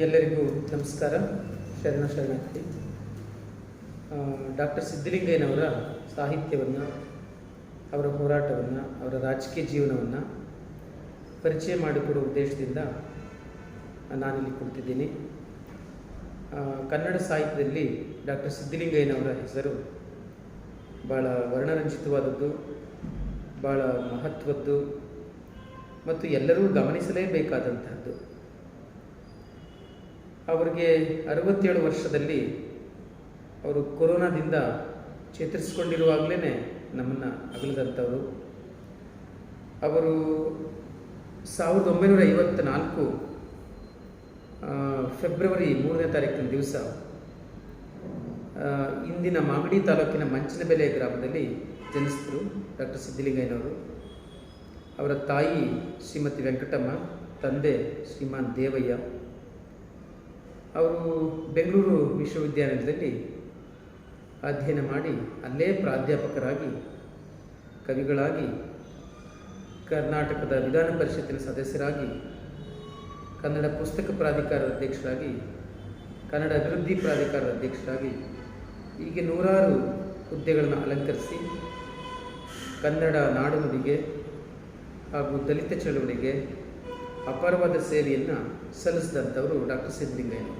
ಎಲ್ಲರಿಗೂ ನಮಸ್ಕಾರ. ಶರಣಾರ್ಥಿ. ಡಾಕ್ಟರ್ ಸಿದ್ಧಲಿಂಗಯ್ಯನವರ ಸಾಹಿತ್ಯವನ್ನು, ಅವರ ಹೋರಾಟವನ್ನು, ಅವರ ರಾಜಕೀಯ ಜೀವನವನ್ನು ಪರಿಚಯ ಮಾಡಿಕೊಡುವ ಉದ್ದೇಶದಿಂದ ನಾನಿಲ್ಲಿ ಕುಳಿತಿದ್ದೀನಿ. ಕನ್ನಡ ಸಾಹಿತ್ಯದಲ್ಲಿ ಡಾಕ್ಟರ್ ಸಿದ್ಧಲಿಂಗಯ್ಯನವರ ಹೆಸರು ಭಾಳ ವರ್ಣರಂಜಿತವಾದದ್ದು, ಭಾಳ ಮಹತ್ವದ್ದು ಮತ್ತು ಎಲ್ಲರೂ ಗಮನಿಸಲೇಬೇಕಾದಂತಹದ್ದು. ಅವರಿಗೆ 67 ವರ್ಷದಲ್ಲಿ ಅವರು ಕೊರೋನಾದಿಂದ ಚೇತರಿಸಿಕೊಂಡಿರುವಾಗಲೇ ನಮ್ಮನ್ನು ಅಗಲಿದಂಥವರು. ಅವರು 1954 ಫೆಬ್ರವರಿ 3ನೇ ತಾರೀಕಿನ ದಿವಸ ಇಂದಿನ ಮಾಗಡಿ ತಾಲೂಕಿನ ಮಂಚನಬೆಲೆ ಗ್ರಾಮದಲ್ಲಿ ಜನಿಸಿದರು ಡಾಕ್ಟರ್ ಸಿದ್ಧಲಿಂಗಯ್ಯನವರು. ಅವರ ತಾಯಿ ಶ್ರೀಮತಿ ವೆಂಕಟಮ್ಮ, ತಂದೆ ಶ್ರೀಮಾನ್ ದೇವಯ್ಯ. ಅವರು ಬೆಂಗಳೂರು ವಿಶ್ವವಿದ್ಯಾನಿಲಯದಲ್ಲಿ ಅಧ್ಯಯನ ಮಾಡಿ ಅಲ್ಲೇ ಪ್ರಾಧ್ಯಾಪಕರಾಗಿ, ಕವಿಗಳಾಗಿ, ಕರ್ನಾಟಕದ ವಿಧಾನ ಪರಿಷತ್ತಿನ ಸದಸ್ಯರಾಗಿ, ಕನ್ನಡ ಪುಸ್ತಕ ಪ್ರಾಧಿಕಾರದ ಅಧ್ಯಕ್ಷರಾಗಿ, ಕನ್ನಡ ಅಭಿವೃದ್ಧಿ ಪ್ರಾಧಿಕಾರದ ಅಧ್ಯಕ್ಷರಾಗಿ ಹೀಗೆ ನೂರಾರು ಹುದ್ದೆಗಳನ್ನು ಅಲಂಕರಿಸಿ ಕನ್ನಡ ನಾಡುನುಡಿಗೆ ಹಾಗೂ ದಲಿತ ಚಳವಳಿಗೆ ಅಪಾರವಾದ ಸೇವೆಯನ್ನು ಸಲ್ಲಿಸಿದಂಥವರು ಡಾಕ್ಟರ್ ಸಿದ್ಧಲಿಂಗಯ್ಯನವರು.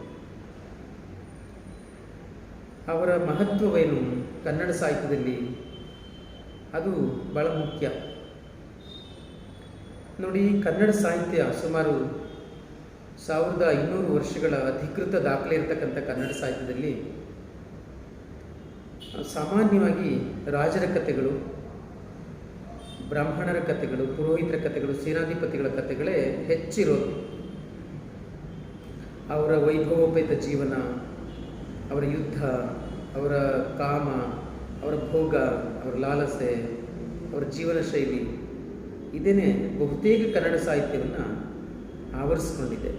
ಅವರ ಮಹತ್ವವೇನು ಕನ್ನಡ ಸಾಹಿತ್ಯದಲ್ಲಿ, ಅದು ಬಹಳ ಮುಖ್ಯ. ನೋಡಿ, ಕನ್ನಡ ಸಾಹಿತ್ಯ ಸುಮಾರು 1500 ವರ್ಷಗಳ ಅಧಿಕೃತ ದಾಖಲೆ ಇರತಕ್ಕಂಥ ಕನ್ನಡ ಸಾಹಿತ್ಯದಲ್ಲಿ ಸಾಮಾನ್ಯವಾಗಿ ರಾಜರ ಕಥೆಗಳು, ಬ್ರಾಹ್ಮಣರ ಕಥೆಗಳು, ಪುರೋಹಿತರ ಕಥೆಗಳು, ಸೇನಾಧಿಪತಿಗಳ ಕಥೆಗಳೇ ಹೆಚ್ಚಿರೋದು. ಅವರ ವೈಭವೋಪೇತ ಜೀವನ, ಅವರ ಯುದ್ಧ, ಅವರ ಕಾಮ, ಅವರ ಭೋಗ, ಅವರ ಲಾಲಸೆ, ಅವರ ಜೀವನ ಶೈಲಿ, ಇದೇನೇ ಬಹುತೇಕ ಕನ್ನಡ ಸಾಹಿತ್ಯವನ್ನು ಆವರಿಸಿಕೊಂಡಿದೆ.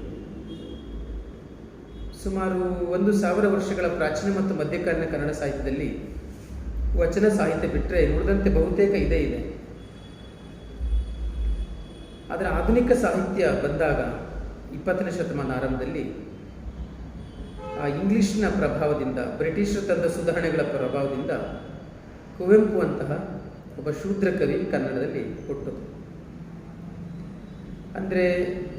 ಸುಮಾರು 1000 ವರ್ಷಗಳ ಪ್ರಾಚೀನ ಮತ್ತು ಮಧ್ಯಕಾಲೀನ ಕನ್ನಡ ಸಾಹಿತ್ಯದಲ್ಲಿ ವಚನ ಸಾಹಿತ್ಯ ಬಿಟ್ಟರೆ ಉಳಿದಂತೆ ಬಹುತೇಕ ಇದೇ ಇದೆ. ಆದರೆ ಆಧುನಿಕ ಸಾಹಿತ್ಯ ಬಂದಾಗ 20ನೇ ಶತಮಾನ ಆರಂಭದಲ್ಲಿ ಇಂಗ್ಲಿಷ್ನ ಪ್ರಭಾವದಿಂದ, ಬ್ರಿಟಿಷರು ತಂದ ಸುಧಾರಣೆಗಳ ಪ್ರಭಾವದಿಂದ ಕುವೆಂಪು ಅಂತಹ ಒಬ್ಬ ಶೂದ್ರ ಕವಿ ಕನ್ನಡದಲ್ಲಿ ಹುಟ್ಟಿತು. ಅಂದರೆ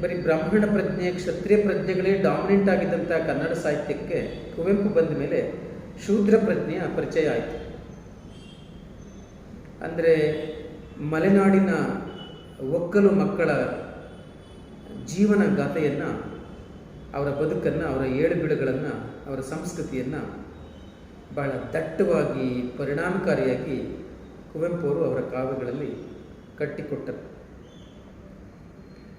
ಬರೀ ಬ್ರಾಹ್ಮಣ ಪ್ರಜ್ಞೆ, ಕ್ಷತ್ರಿಯ ಪ್ರಜ್ಞೆಗಳೇ ಡಾಮಿನೆಂಟ್ ಆಗಿದ್ದಂಥ ಕನ್ನಡ ಸಾಹಿತ್ಯಕ್ಕೆ ಕುವೆಂಪು ಬಂದ ಮೇಲೆ ಶೂದ್ರ ಪ್ರಜ್ಞೆಯ ಪರಿಚಯ ಆಯಿತು. ಅಂದರೆ ಮಲೆನಾಡಿನ ಒಕ್ಕಲು ಮಕ್ಕಳ ಜೀವನ ಗಾಥೆಯನ್ನು, ಅವರ ಬದುಕನ್ನು, ಅವರ ಏಳುಬೀಳುಗಳನ್ನು, ಅವರ ಸಂಸ್ಕೃತಿಯನ್ನು ಭಾಳ ದಟ್ಟವಾಗಿ, ಪರಿಣಾಮಕಾರಿಯಾಗಿ ಕುವೆಂಪು ಅವರು ಅವರ ಕಾವ್ಯಗಳಲ್ಲಿ ಕಟ್ಟಿಕೊಟ್ಟರು.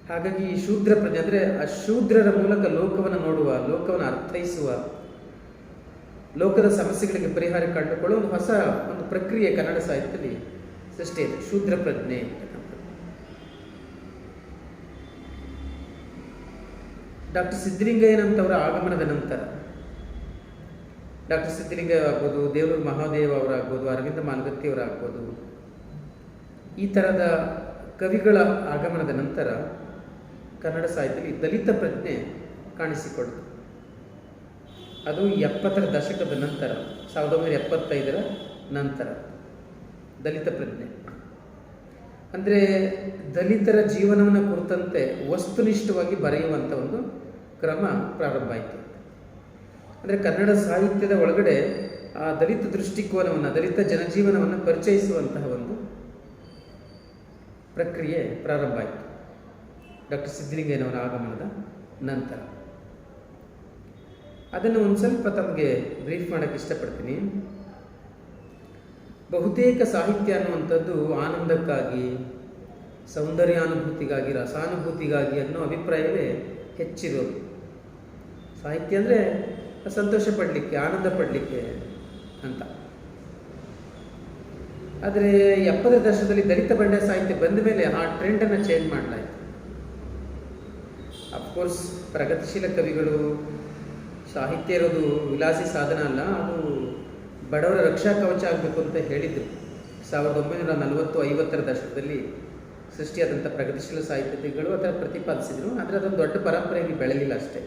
ಹಾಗಾಗಿ ಈ ಶೂದ್ರ ಪ್ರಜ್ಞೆ ಅಂದರೆ ಆ ಶೂದ್ರರ ಮೂಲಕ ಲೋಕವನ್ನು ನೋಡುವ, ಲೋಕವನ್ನು ಅರ್ಥೈಸುವ, ಲೋಕದ ಸಮಸ್ಯೆಗಳಿಗೆ ಪರಿಹಾರ ಕಂಡುಕೊಳ್ಳುವ ಒಂದು ಹೊಸ ಪ್ರಕ್ರಿಯೆ ಕನ್ನಡ ಸಾಹಿತ್ಯದಲ್ಲಿ ಸೃಷ್ಟಿಯಾಯಿತು, ಶೂದ್ರ ಪ್ರಜ್ಞೆ. ಡಾಕ್ಟರ್ ಸಿದ್ಧಲಿಂಗಯ್ಯನಂತವರ ಆಗಮನದ ನಂತರ ಡಾಕ್ಟರ್ ಸಿದ್ಧಲಿಂಗಯ್ಯ ಆಗ್ಬೋದು, ದೇವೂರು ಮಹಾದೇವ ಅವರಾಗ್ಬೋದು, ಅರವಿಂದ ಮಾಲ್ಗತ್ತಿ ಅವರಾಗ್ಬೋದು, ಈ ಥರದ ಕವಿಗಳ ಆಗಮನದ ನಂತರ ಕನ್ನಡ ಸಾಹಿತ್ಯದಲ್ಲಿ ದಲಿತ ಪ್ರಜ್ಞೆ ಕಾಣಿಸಿಕೊಳ್ತು. ಅದು 70ರ ದಶಕದ ನಂತರ, 1975ರ ನಂತರ ದಲಿತ ಪ್ರಜ್ಞೆ ಅಂದರೆ ದಲಿತರ ಜೀವನವನ್ನು ಕುರಿತಂತೆ ವಸ್ತುನಿಷ್ಠವಾಗಿ ಬರೆಯುವಂಥ ಒಂದು ಕ್ರಮ ಪ್ರಾರಂಭ ಆಯಿತು. ಅಂದರೆ ಕನ್ನಡ ಸಾಹಿತ್ಯದ ಒಳಗಡೆ ಆ ದಲಿತ ದೃಷ್ಟಿಕೋನವನ್ನು, ದಲಿತ ಜನಜೀವನವನ್ನು ಪರಿಚಯಿಸುವಂತಹ ಒಂದು ಪ್ರಕ್ರಿಯೆ ಪ್ರಾರಂಭ ಆಯಿತು ಡಾಕ್ಟರ್ ಸಿದ್ಧಲಿಂಗಯ್ಯನವರ ಆಗಮನದ ನಂತರ. ಅದನ್ನು ಒಂದು ಸ್ವಲ್ಪ ತಮಗೆ ಬ್ರೀಫ್ ಮಾಡೋಕ್ಕೆ ಇಷ್ಟಪಡ್ತೀನಿ. ಬಹುತೇಕ ಸಾಹಿತ್ಯ ಅನ್ನುವಂಥದ್ದು ಆನಂದಕ್ಕಾಗಿ, ಸೌಂದರ್ಯಾನುಭೂತಿಗಾಗಿ, ರಸಾನುಭೂತಿಗಾಗಿ ಅನ್ನೋ ಅಭಿಪ್ರಾಯವೇ ಹೆಚ್ಚಿರೋದು. ಸಾಹಿತ್ಯ ಅಂದರೆ ಸಂತೋಷ ಪಡಲಿಕ್ಕೆ, ಆನಂದ ಪಡಲಿಕ್ಕೆ ಅಂತ. ಆದರೆ 70ರ ದಶಕದಲ್ಲಿ ದಲಿತ ಬಂಡೆ ಸಾಹಿತ್ಯ ಬಂದ ಮೇಲೆ ಆ ಟ್ರೆಂಡನ್ನು ಚೇಂಜ್ ಮಾಡಲಾಯಿತು. ಅಫ್ಕೋರ್ಸ್ ಪ್ರಗತಿಶೀಲ ಕವಿಗಳು, ಸಾಹಿತ್ಯ ಇರೋದು ವಿಲಾಸಿ ಸಾಧನ ಅಲ್ಲ, ಅದು ಬಡವರ ರಕ್ಷಾ ಕವಚ ಆಗಬೇಕು ಅಂತ ಹೇಳಿದರು. 1940-50ರ ದಶಕದಲ್ಲಿ ಸೃಷ್ಟಿಯಾದಂಥ ಪ್ರಗತಿಶೀಲ ಸಾಹಿತ್ಯಗಳು ಅದರ ಪ್ರತಿಪಾದಿಸಿದರು. ಆದರೆ ಅದೊಂದು ದೊಡ್ಡ ಪರಂಪರೆಯಲ್ಲಿ ಬೆಳೆಯಲಿಲ್ಲ ಅಷ್ಟೇ.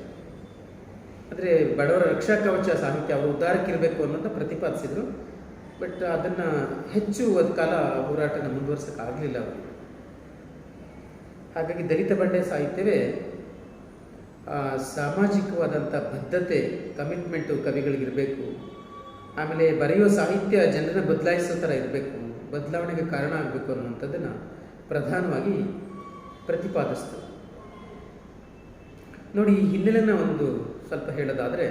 ಅಂದರೆ ಬಡವರ ರಕ್ಷಾ ಕವಚ ಸಾಹಿತ್ಯ ಅವರು ಉದ್ಧಾರಕ್ಕಿರಬೇಕು ಅನ್ನೋದನ್ನ ಪ್ರತಿಪಾದಿಸಿದರು. ಬಟ್ ಅದನ್ನು ಹೆಚ್ಚು ಕಾಲ ಹೋರಾಟನ ಮುಂದುವರ್ಸೋಕ್ಕಾಗಲಿಲ್ಲ ಅವರು. ಹಾಗಾಗಿ ದಲಿತ ಬಂಡೆ ಸಾಹಿತ್ಯವೇ ಸಾಮಾಜಿಕವಾದಂಥ ಬದ್ಧತೆ, ಕಮಿಟ್ಮೆಂಟು ಕವಿಗಳಿಗಿರಬೇಕು. ಆಮೇಲೆ ಬರೆಯುವ ಸಾಹಿತ್ಯ ಜನರನ್ನ ಬದಲಾಯಿಸೋ ಥರ ಇರಬೇಕು, ಬದಲಾವಣೆಗೆ ಕಾರಣ ಆಗಬೇಕು ಅನ್ನುವಂಥದ್ದನ್ನು ಪ್ರಧಾನವಾಗಿ ಪ್ರತಿಪಾದಿಸ್ತು. ನೋಡಿ, ಈ ಹಿನ್ನೆಲೆನ ಒಂದು ಸ್ವಲ್ಪ ಹೇಳೋದಾದರೆ,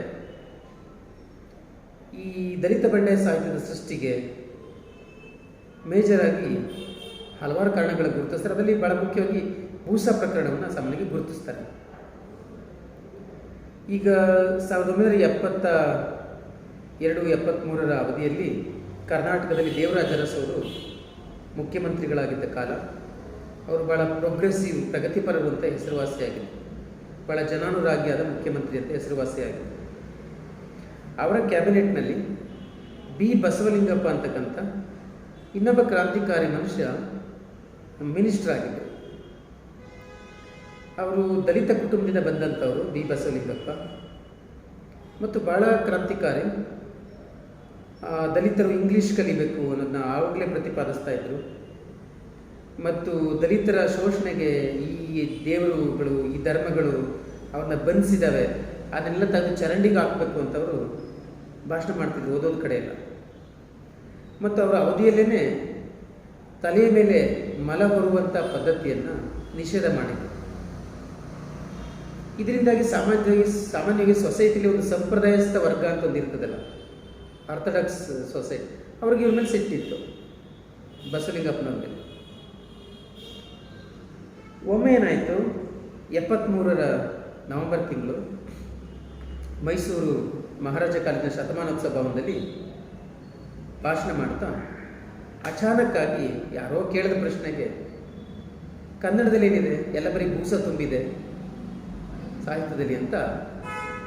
ಈ ದಲಿತ ಬಂಡೆ ಸಾಹಿತ್ಯದ ಸೃಷ್ಟಿಗೆ ಮೇಜರಾಗಿ ಹಲವಾರು ಕಾರಣಗಳು ಗುರುತಿಸ್ತಾರೆ. ಅದರಲ್ಲಿ ಬಹಳ ಮುಖ್ಯವಾಗಿ ಭೂಸಾ ಪ್ರಕರಣವನ್ನು ಸಾಮಾನ್ಯವಾಗಿ ಗುರುತಿಸ್ತಾರೆ. ಈಗ 1972-73 ಅವಧಿಯಲ್ಲಿ ಕರ್ನಾಟಕದಲ್ಲಿ ದೇವರಾಜ ಅರಸು ಅವರು ಮುಖ್ಯಮಂತ್ರಿಗಳಾಗಿದ್ದ ಕಾಲ. ಅವರು ಭಾಳ ಪ್ರೋಗ್ರೆಸಿವ್, ಪ್ರಗತಿಪರರು ಅಂತ ಹೆಸರುವಾಸಿಯಾಗಿದ್ದರು. ಭಾಳ ಜನಾನುರಾಗಿಯಾದ ಮುಖ್ಯಮಂತ್ರಿ ಅಂತ ಹೆಸರುವಾಸಿಯಾಗಿದ್ದರು. ಅವರ ಕ್ಯಾಬಿನೆಟ್ನಲ್ಲಿ ಬಿ ಬಸವಲಿಂಗಪ್ಪ ಅಂತಕ್ಕಂಥ ಇನ್ನೊಬ್ಬ ಕ್ರಾಂತಿಕಾರಿ ಮನುಷ್ಯ ಮಿನಿಸ್ಟರ್ ಆಗಿದ್ದರು. ಅವರು ದಲಿತ ಕುಟುಂಬದಿಂದ ಬಂದಂಥವರು ಬಿ ಬಸವಲಿಂಗಪ್ಪ, ಮತ್ತು ಭಾಳ ಕ್ರಾಂತಿಕಾರಿ. ದಲಿತರು ಇಂಗ್ಲೀಷ್ ಕಲಿಬೇಕು ಅನ್ನೋದನ್ನ ಆವಾಗಲೇ ಪ್ರತಿಪಾದಿಸ್ತಾ ಇದ್ರು. ಮತ್ತು ದಲಿತರ ಶೋಷಣೆಗೆ ಈ ದೇವರುಗಳು, ಈ ಧರ್ಮಗಳು ಅವ್ರನ್ನ ಬಂಧಿಸಿದ್ದಾವೆ, ಅದನ್ನೆಲ್ಲ ತೆಗೆದು ಚರಂಡಿಗೆ ಹಾಕಬೇಕು ಅಂತವರು ಭಾಷಣ ಮಾಡ್ತಿದ್ರು ಓದೋದು ಕಡೆ ಎಲ್ಲ. ಮತ್ತು ಅವರ ಅವಧಿಯಲ್ಲೇ ತಲೆಯ ಮೇಲೆ ಮಲ ಹೊರುವಂಥ ಪದ್ಧತಿಯನ್ನು ನಿಷೇಧ ಮಾಡಿದರು. ಇದರಿಂದಾಗಿ ಸಾಮಾನ್ಯವಾಗಿ ಸೊಸೈಟಿಲಿ ಒಂದು ಸಂಪ್ರದಾಯಸ್ಥ ವರ್ಗ ಅಂತ ಒಂದು ಇರ್ತದಲ್ಲ, ಆರ್ಥೋಡಾಕ್ಸ್ ಸೊಸೈಟಿ, ಅವ್ರಿಗೆ ಇವ್ರ ಮೇಲೆ ಸಿಟ್ಟಿತ್ತು ಬಸವಲಿಂಗಪ್ಪನವ್ರ ಮೇಲೆ. ಒಮ್ಮೆ ಏನಾಯಿತು, 73 ನವೆಂಬರ್ ತಿಂಗಳು ಮೈಸೂರು ಮಹಾರಾಜ ಕಾಲೇಜಿನ ಶತಮಾನೋತ್ಸವ ಭವನದಲ್ಲಿ ಭಾಷಣ ಮಾಡ್ತಾ ಅಚಾನಕ್ಕಾಗಿ ಯಾರೋ ಕೇಳಿದ ಪ್ರಶ್ನೆಗೆ ಕನ್ನಡದಲ್ಲಿ ಏನಿದೆ, ಎಲ್ಲ ಬರೀ ಭೂಸ ತುಂಬಿದೆ ಸಾಹಿತ್ಯದಲ್ಲಿ ಅಂತ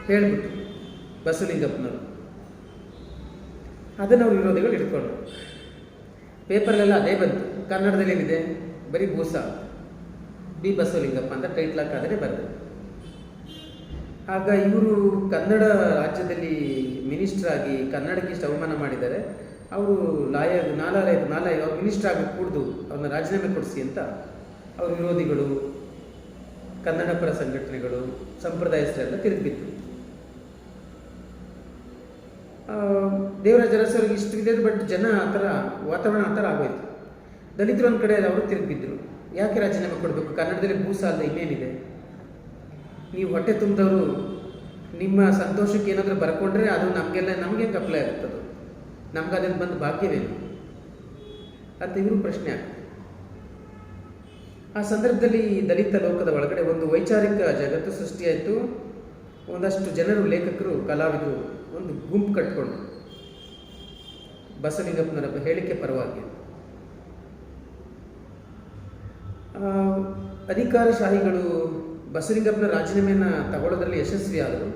ಹೇಳಿಬಿಟ್ರು ಬಸವಲಿಂಗಪ್ಪನವರು. ಅದನ್ನು ಅವ್ರ ವಿರೋಧಿಗಳು ಹಿಡ್ಕೊಂಡ್ರು. ಪೇಪರ್ಲೆಲ್ಲ ಅದೇ ಬಂತು, ಕನ್ನಡದಲ್ಲಿ ಏನಿದೆ ಬರೀ ಭೂಸ, ಬಿ ಬಸವಲಿಂಗಪ್ಪ ಅಂತ ಟೈಟ್ಲ್ ಹಾಕಾದರೆ ಬರ್ತದೆ. ಆಗ ಇವರು ಕನ್ನಡ ರಾಜ್ಯದಲ್ಲಿ ಮಿನಿಸ್ಟರ್ ಆಗಿ ಕನ್ನಡಕ್ಕೆ ಇಷ್ಟು ಅವಮಾನ ಮಾಡಿದ್ದಾರೆ, ಅವರು ನಾಲಾಯ ಅವ್ರು ಮಿನಿಸ್ಟರ್ ಆಗಿ ಕೂಡ್ದು ಅವ್ರನ್ನ ರಾಜೀನಾಮೆ ಕೊಡಿಸಿ ಅಂತ ಅವ್ರ ವಿರೋಧಿಗಳು, ಕನ್ನಡ ಪರ ಸಂಘಟನೆಗಳು, ಸಂಪ್ರದಾಯಸ್ಥರೆಲ್ಲ ತಿರುಗಿಬಿತ್ತು. ದೇವರಾಜ ಅರಸು ಅವ್ರಿಗೆ ಇಷ್ಟು ಇದೆ, ಬಟ್ ಜನ ಆ ಥರ ವಾತಾವರಣ ಆ ಥರ ಆಗೋಯ್ತು. ದಲಿತರು ಒಂದು ಕಡೆ ಅವರು ತಿರುಗಿಬಿದ್ರು, ಯಾಕೆ ರಾಜೀನಾಮೆ ಕೊಡಬೇಕು, ಕನ್ನಡದಲ್ಲಿ ಭೂಸ ಅಲ್ಲ ಇನ್ನೇನಿದೆ, ನೀವು ಹೊಟ್ಟೆ ತುಂಬಿದವರು ನಿಮ್ಮ ಸಂತೋಷಕ್ಕೆ ಏನಾದರೂ ಬರ್ಕೊಂಡ್ರೆ ಅದು ನಮಗೆ ಅಪ್ಲೈ ಆಗ್ತದೆ, ನಮ್ಗೆ ಅದನ್ನು ಬಂದು ಭಾಗ್ಯವೇನು ಅಂತ ಇವರು ಪ್ರಶ್ನೆ ಆಗ್ತದೆ. ಆ ಸಂದರ್ಭದಲ್ಲಿ ದಲಿತ ಲೋಕದ ಒಳಗಡೆ ಒಂದು ವೈಚಾರಿಕ ಜಗತ್ತು ಸೃಷ್ಟಿಯಾಯಿತು. ಒಂದಷ್ಟು ಜನರು, ಲೇಖಕರು, ಕಲಾವಿದರು ಒಂದು ಗುಂಪು ಕಟ್ಕೊಂಡು ಬಸವಲಿಂಗಪ್ಪನವರ ಹೇಳಿಕೆ ಪರವಾಗಿ ಅಧಿಕಾರಶಾಹಿಗಳು ಬಸವಲಿಂಗಪ್ಪನ ರಾಜೀನಾಮೆಯನ್ನು ತಗೊಳ್ಳೋದ್ರಲ್ಲಿ ಯಶಸ್ವಿಯಾದರು.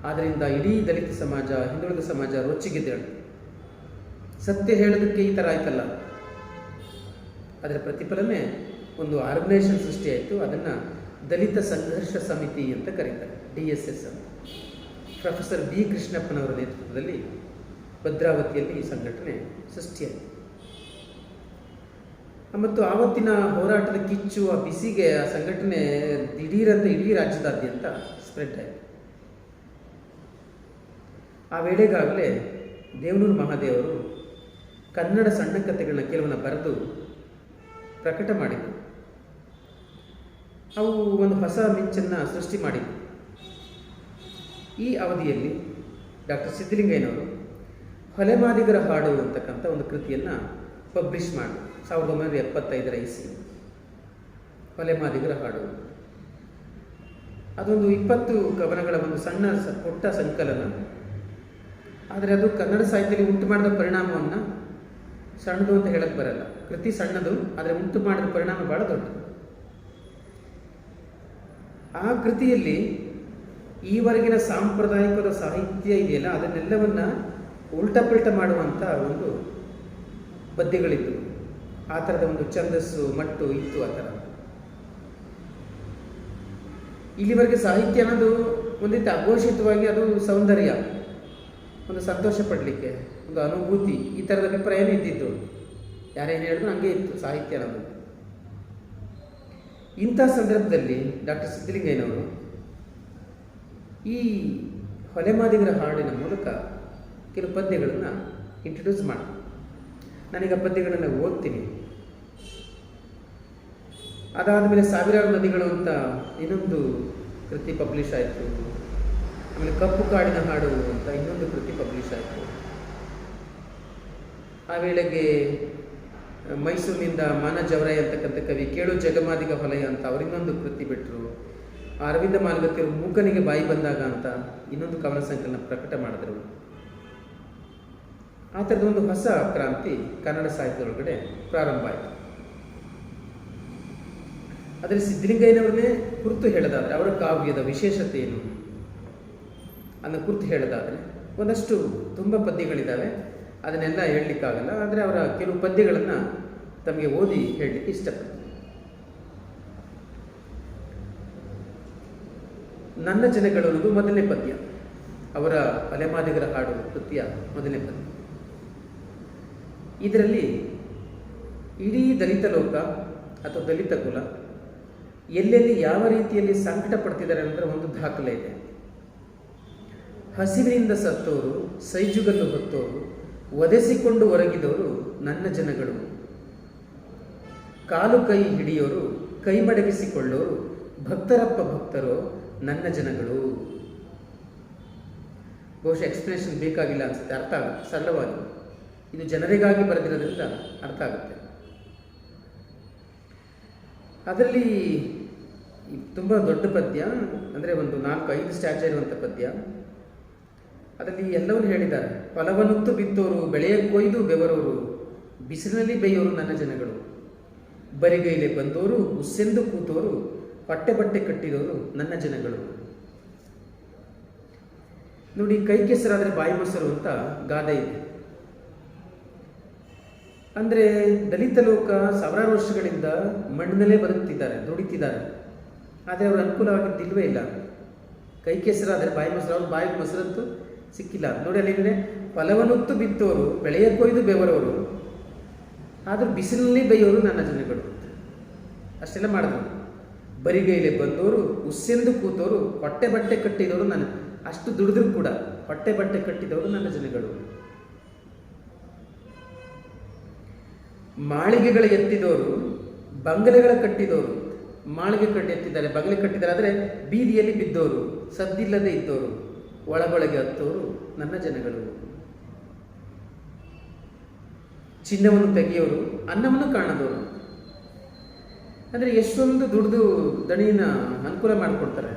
ಆದ್ದರಿಂದ ಇಡೀ ದಲಿತ ಸಮಾಜ, ಹಿಂದುಳಿದ ಸಮಾಜ ರೊಚ್ಚಿಗೆದ್ದೇಳು. ಸತ್ಯ ಹೇಳೋದಕ್ಕೆ ಈ ಥರ ಆಯ್ತಲ್ಲ, ಅದರ ಪ್ರತಿಫಲನೆ ಒಂದು ಆರ್ಗನೈಸೇಷನ್ ಸೃಷ್ಟಿಯಾಯಿತು. ಅದನ್ನು ದಲಿತ ಸಂಘರ್ಷ ಸಮಿತಿ ಅಂತ ಕರೀತಾರೆ, DSS ಅಂತ. ಪ್ರೊಫೆಸರ್ ಬಿ ಕೃಷ್ಣಪ್ಪನವರ ನೇತೃತ್ವದಲ್ಲಿ ಭದ್ರಾವತಿಯಲ್ಲಿ ಈ ಸಂಘಟನೆ ಸೃಷ್ಟಿಯಾಯಿತು. ಮತ್ತು ಆವತ್ತಿನ ಹೋರಾಟದ ಕಿಚ್ಚು, ಆ ಬಿಸಿಗೆ ಆ ಸಂಘಟನೆ ದಿಢೀರಂತ ಇಡೀ ರಾಜ್ಯದಾದ್ಯಂತ ಸ್ಪ್ರೆಡ್ ಆಯಿತು. ಆ ವೇಳೆಗಾಗಲೇ ದೇವನೂರು ಮಹಾದೇವರು ಕನ್ನಡ ಸಣ್ಣ ಕಥೆಗಳನ್ನ ಕೆಲವನ್ನ ಬರೆದು ಪ್ರಕಟ ಮಾಡಿದರು. ಅವು ಒಂದು ಹೊಸ ಮಿಂಚನ್ನು ಸೃಷ್ಟಿ ಮಾಡಿದರು. ಈ ಅವಧಿಯಲ್ಲಿ ಡಾಕ್ಟರ್ ಸಿದ್ಧಲಿಂಗಯ್ಯನವರು ಹೊಲೆಮಾದಿಗರ ಹಾಡು ಅಂತಕ್ಕಂಥ ಒಂದು ಕೃತಿಯನ್ನು ಪಬ್ಲಿಷ್ ಮಾಡಿದರು 1975 ಇಸ್ವಿ. ಹೊಲೆಮಾದಿಗರ ಹಾಡು ಅದೊಂದು 20 ಕವನಗಳ ಒಂದು ಸಣ್ಣ ಪುಟ್ಟ ಸಂಕಲನ. ಆದರೆ ಅದು ಕನ್ನಡ ಸಾಹಿತ್ಯದಲ್ಲಿ ಉಂಟು ಮಾಡಿದ ಪರಿಣಾಮವನ್ನು ಸಣ್ಣದು ಅಂತ ಹೇಳಕ್ಕೆ ಬರಲ್ಲ. ಕೃತಿ ಸಣ್ಣದು, ಆದರೆ ಉಂಟು ಮಾಡಿದ ಪರಿಣಾಮ ಬಹಳ ದೊಡ್ಡದು. ಆ ಕೃತಿಯಲ್ಲಿ ಈವರೆಗಿನ ಸಾಂಪ್ರದಾಯಿಕದ ಸಾಹಿತ್ಯ ಇದೆಯಲ್ಲ, ಅದನ್ನೆಲ್ಲವನ್ನ ಉಲ್ಟಪಲ್ಟ ಮಾಡುವಂಥ ಒಂದು ಪದ್ಯಗಳಿದ್ದವು. ಆ ಥರದ ಒಂದು ಛಂದಸ್ಸು, ಮಟ್ಟು ಇತ್ತು. ಆ ಥರ ಇಲ್ಲಿವರೆಗೆ ಸಾಹಿತ್ಯ ಅನ್ನೋದು ಒಂದು ರೀತಿ ಅಘೋಷಿತವಾಗಿ ಅದು ಸೌಂದರ್ಯ, ಒಂದು ಸಂತೋಷ ಪಡಲಿಕ್ಕೆ, ಒಂದು ಅನುಭೂತಿ, ಈ ಥರದ ಅಭಿಪ್ರಾಯವೇ ಇದ್ದಿದ್ದು. ಯಾರೇನು ಹೇಳಿದ್ರು ಹಂಗೆ ಇತ್ತು ಸಾಹಿತ್ಯ ಅನ್ನೋದು. ಇಂಥ ಸಂದರ್ಭದಲ್ಲಿ ಡಾಕ್ಟರ್ ಸಿದ್ಧಲಿಂಗಯ್ಯನವರು ಈ ಹೊಲೆಮಾದಿಗರ ಹಾಡಿನ ಮೂಲಕ ಕೆಲವು ಪದ್ಯಗಳನ್ನು ಇಂಟ್ರೊಡ್ಯೂಸ್ ಮಾಡಿ, ನಾನೀಗ ಪದ್ಯಗಳನ್ನು ಓದ್ತೀನಿ. ಅದಾದಮೇಲೆ ಸಾವಿರಾರು ನದಿಗಳು ಅಂತ ಇನ್ನೊಂದು ಕೃತಿ ಪಬ್ಲಿಷ್ ಆಯಿತು. ಆಮೇಲೆ ಕಪ್ಪು ಕಾಡಿನ ಹಾಡು ಅಂತ ಇನ್ನೊಂದು ಕೃತಿ ಪಬ್ಲಿಷ್ ಆಯಿತು. ಆ ವೇಳೆಗೆ ಮೈಸೂರಿನಿಂದ ಮಾನ ಜವರಾಯ ಅಂತಕ್ಕಂಥ ಕವಿ ಕೇಳು ಜಗಮಾದಿಗ ಹೊಲಯ ಅಂತ ಅವರಿನ್ನೊಂದು ಕೃತಿ ಬಿಟ್ಟರು. ಅರವಿಂದ ಮಾಲ್ಗತ್ತಿಯವರು ಮೂಕನಿಗೆ ಬಾಯಿ ಬಂದಾಗ ಅಂತ ಇನ್ನೊಂದು ಕವನ ಸಂಕಲನ ಪ್ರಕಟ ಮಾಡಿದರು. ಆ ಥರದ ಒಂದು ಹೊಸ ಕ್ರಾಂತಿ ಕನ್ನಡ ಸಾಹಿತ್ಯದೊಳಗಡೆ ಪ್ರಾರಂಭ ಆಯಿತು. ಆದರೆ ಸಿದ್ಧಲಿಂಗಯ್ಯನವ್ರನ್ನೇ ಕುರಿತು ಹೇಳೋದಾದರೆ, ಅವರ ಕಾವ್ಯದ ವಿಶೇಷತೆ ಏನು ಅನ್ನೋ ಕುರಿತು ಹೇಳೋದಾದರೆ ಒಂದಷ್ಟು ತುಂಬ ಪದ್ಯಗಳಿದ್ದಾವೆ, ಅದನ್ನೆಲ್ಲ ಹೇಳಲಿಕ್ಕಾಗಲ್ಲ. ಆದರೆ ಅವರ ಕೆಲವು ಪದ್ಯಗಳನ್ನು ತಮಗೆ ಓದಿ ಹೇಳಲಿಕ್ಕೆ ಇಷ್ಟಪಡ್ತೀನಿ. ನನ್ನ ಜನಗಳು ಅನ್ನೋದು ಮೊದಲನೇ ಪದ್ಯ, ಅವರ ಅಲೆಮಾದಿಗರ ಹಾಡು ಕೃತಿಯ ಮೊದಲನೇ ಪದ್ಯ. ಇದರಲ್ಲಿ ಇಡೀ ದಲಿತ ಲೋಕ ಅಥವಾ ದಲಿತ ಕುಲ ಎಲ್ಲೆಲ್ಲಿ ಯಾವ ರೀತಿಯಲ್ಲಿ ಸಂಕಟ ಪಡ್ತಿದ್ದಾರೆ ಅಂದರೆ ಒಂದು ದಾಖಲೆ ಇದೆ. ಹಸಿವಿನಿಂದ ಸತ್ತೋರು, ಸೈಜುಗಲ್ಲು ಹೊತ್ತೋರು, ಒದೆಸಿಕೊಂಡು ಹೊರಗಿದವರು ನನ್ನ ಜನಗಳು, ಕಾಲು ಕೈ ಹಿಡಿಯೋರು, ಕೈ ಮಡಗಿಸಿಕೊಳ್ಳೋರು, ಭಕ್ತರಪ್ಪ ಭಕ್ತರೋ ನನ್ನ ಜನಗಳು. ಬಹುಶಃ ಎಕ್ಸ್ಪ್ಲನೇಷನ್ ಬೇಕಾಗಿಲ್ಲ ಅನ್ಸುತ್ತೆ, ಅರ್ಥ ಆಗುತ್ತೆ ಸರಳವಾಗಿ. ಇದು ಜನರಿಗಾಗಿ ಬರೆದಿರೋದ್ರಿಂದ ಅರ್ಥ ಆಗುತ್ತೆ. ಅದರಲ್ಲಿ ತುಂಬ ದೊಡ್ಡ ಪದ್ಯ, ಅಂದರೆ ಒಂದು 4-5 ಸ್ಟ್ಯಾಚರ್ ಇರುವಂಥ ಪದ್ಯ. ಅದರಲ್ಲಿ ಎಲ್ಲವನ್ನೂ ಹೇಳಿದ್ದಾರೆ. ಫಲವನ್ನುತ್ತು ಬಿತ್ತೋರು, ಬೆಳೆಯ ಕೊಯ್ದು ಬೆವರೋರು, ಬಿಸಿಲಿನಲ್ಲಿ ಬೇಯೋರು ನನ್ನ ಜನಗಳು, ಬರಿಗೈಲೆ ಬಂದೋರು, ಉಸ್ಸೆಂದು ಕೂತೋರು, ಹೊಟ್ಟೆ ಬಟ್ಟೆ ಕಟ್ಟಿದವರು ನನ್ನ ಜನಗಳು. ನೋಡಿ, ಕೈ ಕೆಸರಾದರೆ ಬಾಯಿ ಮೊಸರು ಅಂತ ಗಾದೆ ಇದೆ. ಅಂದರೆ ದಲಿತ ಲೋಕ ಸಾವಿರಾರು ವರ್ಷಗಳಿಂದ ಮಣ್ಣಿನಲ್ಲೇ ಬದುಕ್ತಿದ್ದಾರೆ, ದುಡಿತಿದ್ದಾರೆ. ಆದರೆ ಅವ್ರ ಅನುಕೂಲವಾಗಿದ್ದಿಲ್ವೇ ಇಲ್ಲ. ಕೈ ಕೆಸರಾದರೆ ಬಾಯಿ ಮೊಸರು, ಅವ್ರ ಬಾಯಿಗೆ ಮೊಸರಂತೂ ಸಿಕ್ಕಿಲ್ಲ. ನೋಡಿ, ಅಲ್ಲಿಂದರೆ ಫಲವನ್ನುತ್ತು ಬಿತ್ತೋರು, ಬೆಳೆಯ ಕೊಯ್ದು ಬೆವರೋರು, ಆದರೂ ಬಿಸಿಲಲ್ಲಿ ಬೇಯೋರು ನನ್ನ ಜನಗಳು. ಅಷ್ಟೆಲ್ಲ ಮಾಡಿದ್ರು. ಬರಿಗೈಲೆ ಬಂದವರು, ಉಸ್ಸೆಂದು ಕೂತೋರು, ಹೊಟ್ಟೆ ಬಟ್ಟೆ ಕಟ್ಟಿದವರು ನನ್ನ, ಅಷ್ಟು ದುಡಿದ್ರು ಕೂಡ ಹೊಟ್ಟೆ ಬಟ್ಟೆ ಕಟ್ಟಿದವರು ನನ್ನ ಜನಗಳು. ಮಾಳಿಗೆಗಳ ಎತ್ತಿದವರು, ಬಂಗಲೆಗಳ ಕಟ್ಟಿದವರು, ಮಾಳಿಗೆ ಕಟ್ಟಿ ಎತ್ತಿದ್ದಾರೆ, ಬಂಗಲೆ ಕಟ್ಟಿದ್ದಾರೆ, ಆದರೆ ಬೀದಿಯಲ್ಲಿ ಬಿದ್ದವರು, ಸದ್ದಿಲ್ಲದೆ ಇದ್ದವರು, ಒಳಗೊಳಗೆ ಹತ್ತೋರು ನನ್ನ ಜನಗಳು. ಚಿನ್ನವನ್ನು ತೆಗೆಯೋರು, ಅನ್ನವನ್ನು ಕಾಣದವರು. ಅಂದರೆ ಎಷ್ಟೊಂದು ದುಡಿದು ದಣಿನ ಅನುಕೂಲ ಮಾಡಿಕೊಡ್ತಾರೆ,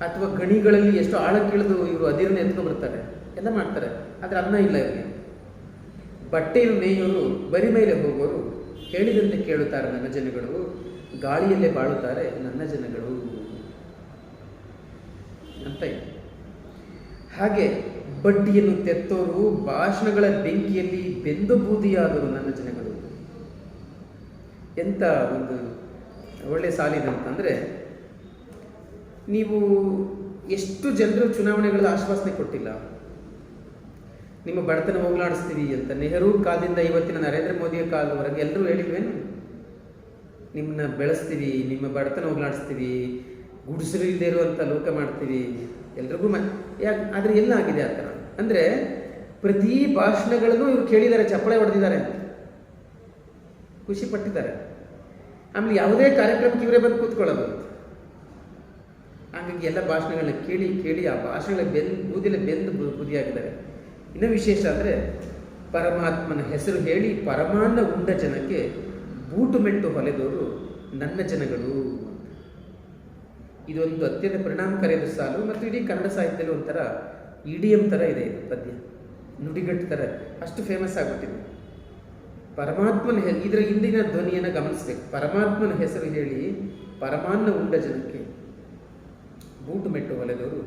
ಅಥವಾ ಗಣಿಗಳಲ್ಲಿ ಎಷ್ಟು ಆಳಕ್ಕಿಳಿದು ಇವರು ಅದಿರನ್ನ ಎತ್ಕೊಂಡ್ಬರ್ತಾರೆ, ಎಲ್ಲ ಮಾಡ್ತಾರೆ. ಆದರೆ ಅನ್ನ ಇಲ್ಲ ಇವರಿಗೆ. ಬಟ್ಟೆಯನ್ನು ನೇಯೋರು, ಬರಿ ಮೇಲೆ ಹೋಗೋರು, ಹೇಳಿದಂತೆ ಕೇಳುತ್ತಾರೆ ನನ್ನ ಜನಗಳು, ಗಾಳಿಯಲ್ಲೇ ಬಾಳುತ್ತಾರೆ ನನ್ನ ಜನಗಳು ಅಂತ ಇದೆ. ಹಾಗೆ ಬಡ್ಡಿಯನ್ನು ತೆತ್ತೋರು, ಭಾಷಣಗಳ ಬೆಂಕಿಯಲ್ಲಿ ಬೆಂದು ಬೂದಿಯಾದರು ನನ್ನ ಜನಗಳು. ಎಂಥ ಒಂದು ಒಳ್ಳೆ ಸಾಲಿದೆ ಅಂತಂದರೆ, ನೀವು ಎಷ್ಟು ಜನರು ಚುನಾವಣೆಗಳ ಆಶ್ವಾಸನೆ ಕೊಟ್ಟಿಲ್ಲ, ನಿಮ್ಮ ಬಡತನ ಹೋಗಲಾಡಿಸ್ತೀವಿ ಅಂತ. ನೆಹರು ಕಾಲದಿಂದ ಇವತ್ತಿನ ನರೇಂದ್ರ ಮೋದಿಯ ಕಾಲದವರೆಗೆ ಎಲ್ಲರೂ ಹೇಳಿಲ್ವೇನು, ನಿಮ್ಮನ್ನ ಬೆಳೆಸ್ತೀವಿ, ನಿಮ್ಮ ಬಡತನ ಹೋಗಲಾಡಿಸ್ತೀವಿ, ಗುಡಿಸಲು ಇಲ್ಲದೆ ಇರುವಂಥ ಲೋಕ ಮಾಡ್ತೀವಿ, ಎಲ್ರಿಗೂ ಯಾಕೆ. ಆದರೆ ಎಲ್ಲ ಆಗಿದೆ ಆ ಥರ. ಅಂದರೆ ಪ್ರತಿ ಭಾಷಣಗಳನ್ನು ಇವರು ಕೇಳಿದ್ದಾರೆ, ಚಪ್ಪಳೆ ಹೊಡೆದಿದ್ದಾರೆ ಅಂತ ಖುಷಿ ಪಟ್ಟಿದ್ದಾರೆ. ಆಮೇಲೆ ಯಾವುದೇ ಕಾರ್ಯಕ್ರಮಕ್ಕೆ ಇವರೇ ಬಂದು ಕೂತ್ಕೊಳ್ಳೋದು ಅಂತ. ಹಾಗಾಗಿ ಎಲ್ಲ ಭಾಷಣಗಳನ್ನ ಕೇಳಿ ಕೇಳಿ ಆ ಭಾಷಣಗಳ ಬೂದಿಲೆ ಬೆಂದು ಬೂದಿಯಾಗಿದ್ದಾರೆ. ಇನ್ನೂ ವಿಶೇಷ ಅಂದರೆ, ಪರಮಾತ್ಮನ ಹೆಸರು ಹೇಳಿ ಪರಮಾನ್ನ ಉಂಡ ಜನಕ್ಕೆ ಬೂಟು ಮೆಟ್ಟು ಹೊಲೆದವರು ನನ್ನ ಜನಗಳು. ಇದೊಂದು ಅತ್ಯಂತ ಪರಿಣಾಮಕಾರಿಯಾದ ಸಾಲು, ಮತ್ತು ಇಡೀ ಕನ್ನಡ ಸಾಹಿತ್ಯದಲ್ಲಿ ಒಂಥರ ಇಡಿಯಂ ಥರ ಇದೆ ಇದು ಪದ್ಯ, ನುಡಿಗಟ್ಟು ಥರ, ಅಷ್ಟು ಫೇಮಸ್ ಆಗಿಬಿಟ್ಟಿದೆ. ಪರಮಾತ್ಮನ ಇದರ ಹಿಂದಿನ ಧ್ವನಿಯನ್ನು ಗಮನಿಸಬೇಕು. ಪರಮಾತ್ಮನ ಹೆಸರು ಹೇಳಿ ಪರಮಾನ್ನ ಉಂಡ ಜನಕ್ಕೆ ಬೂಟು ಮೆಟ್ಟು ಹೊಲೆದವರು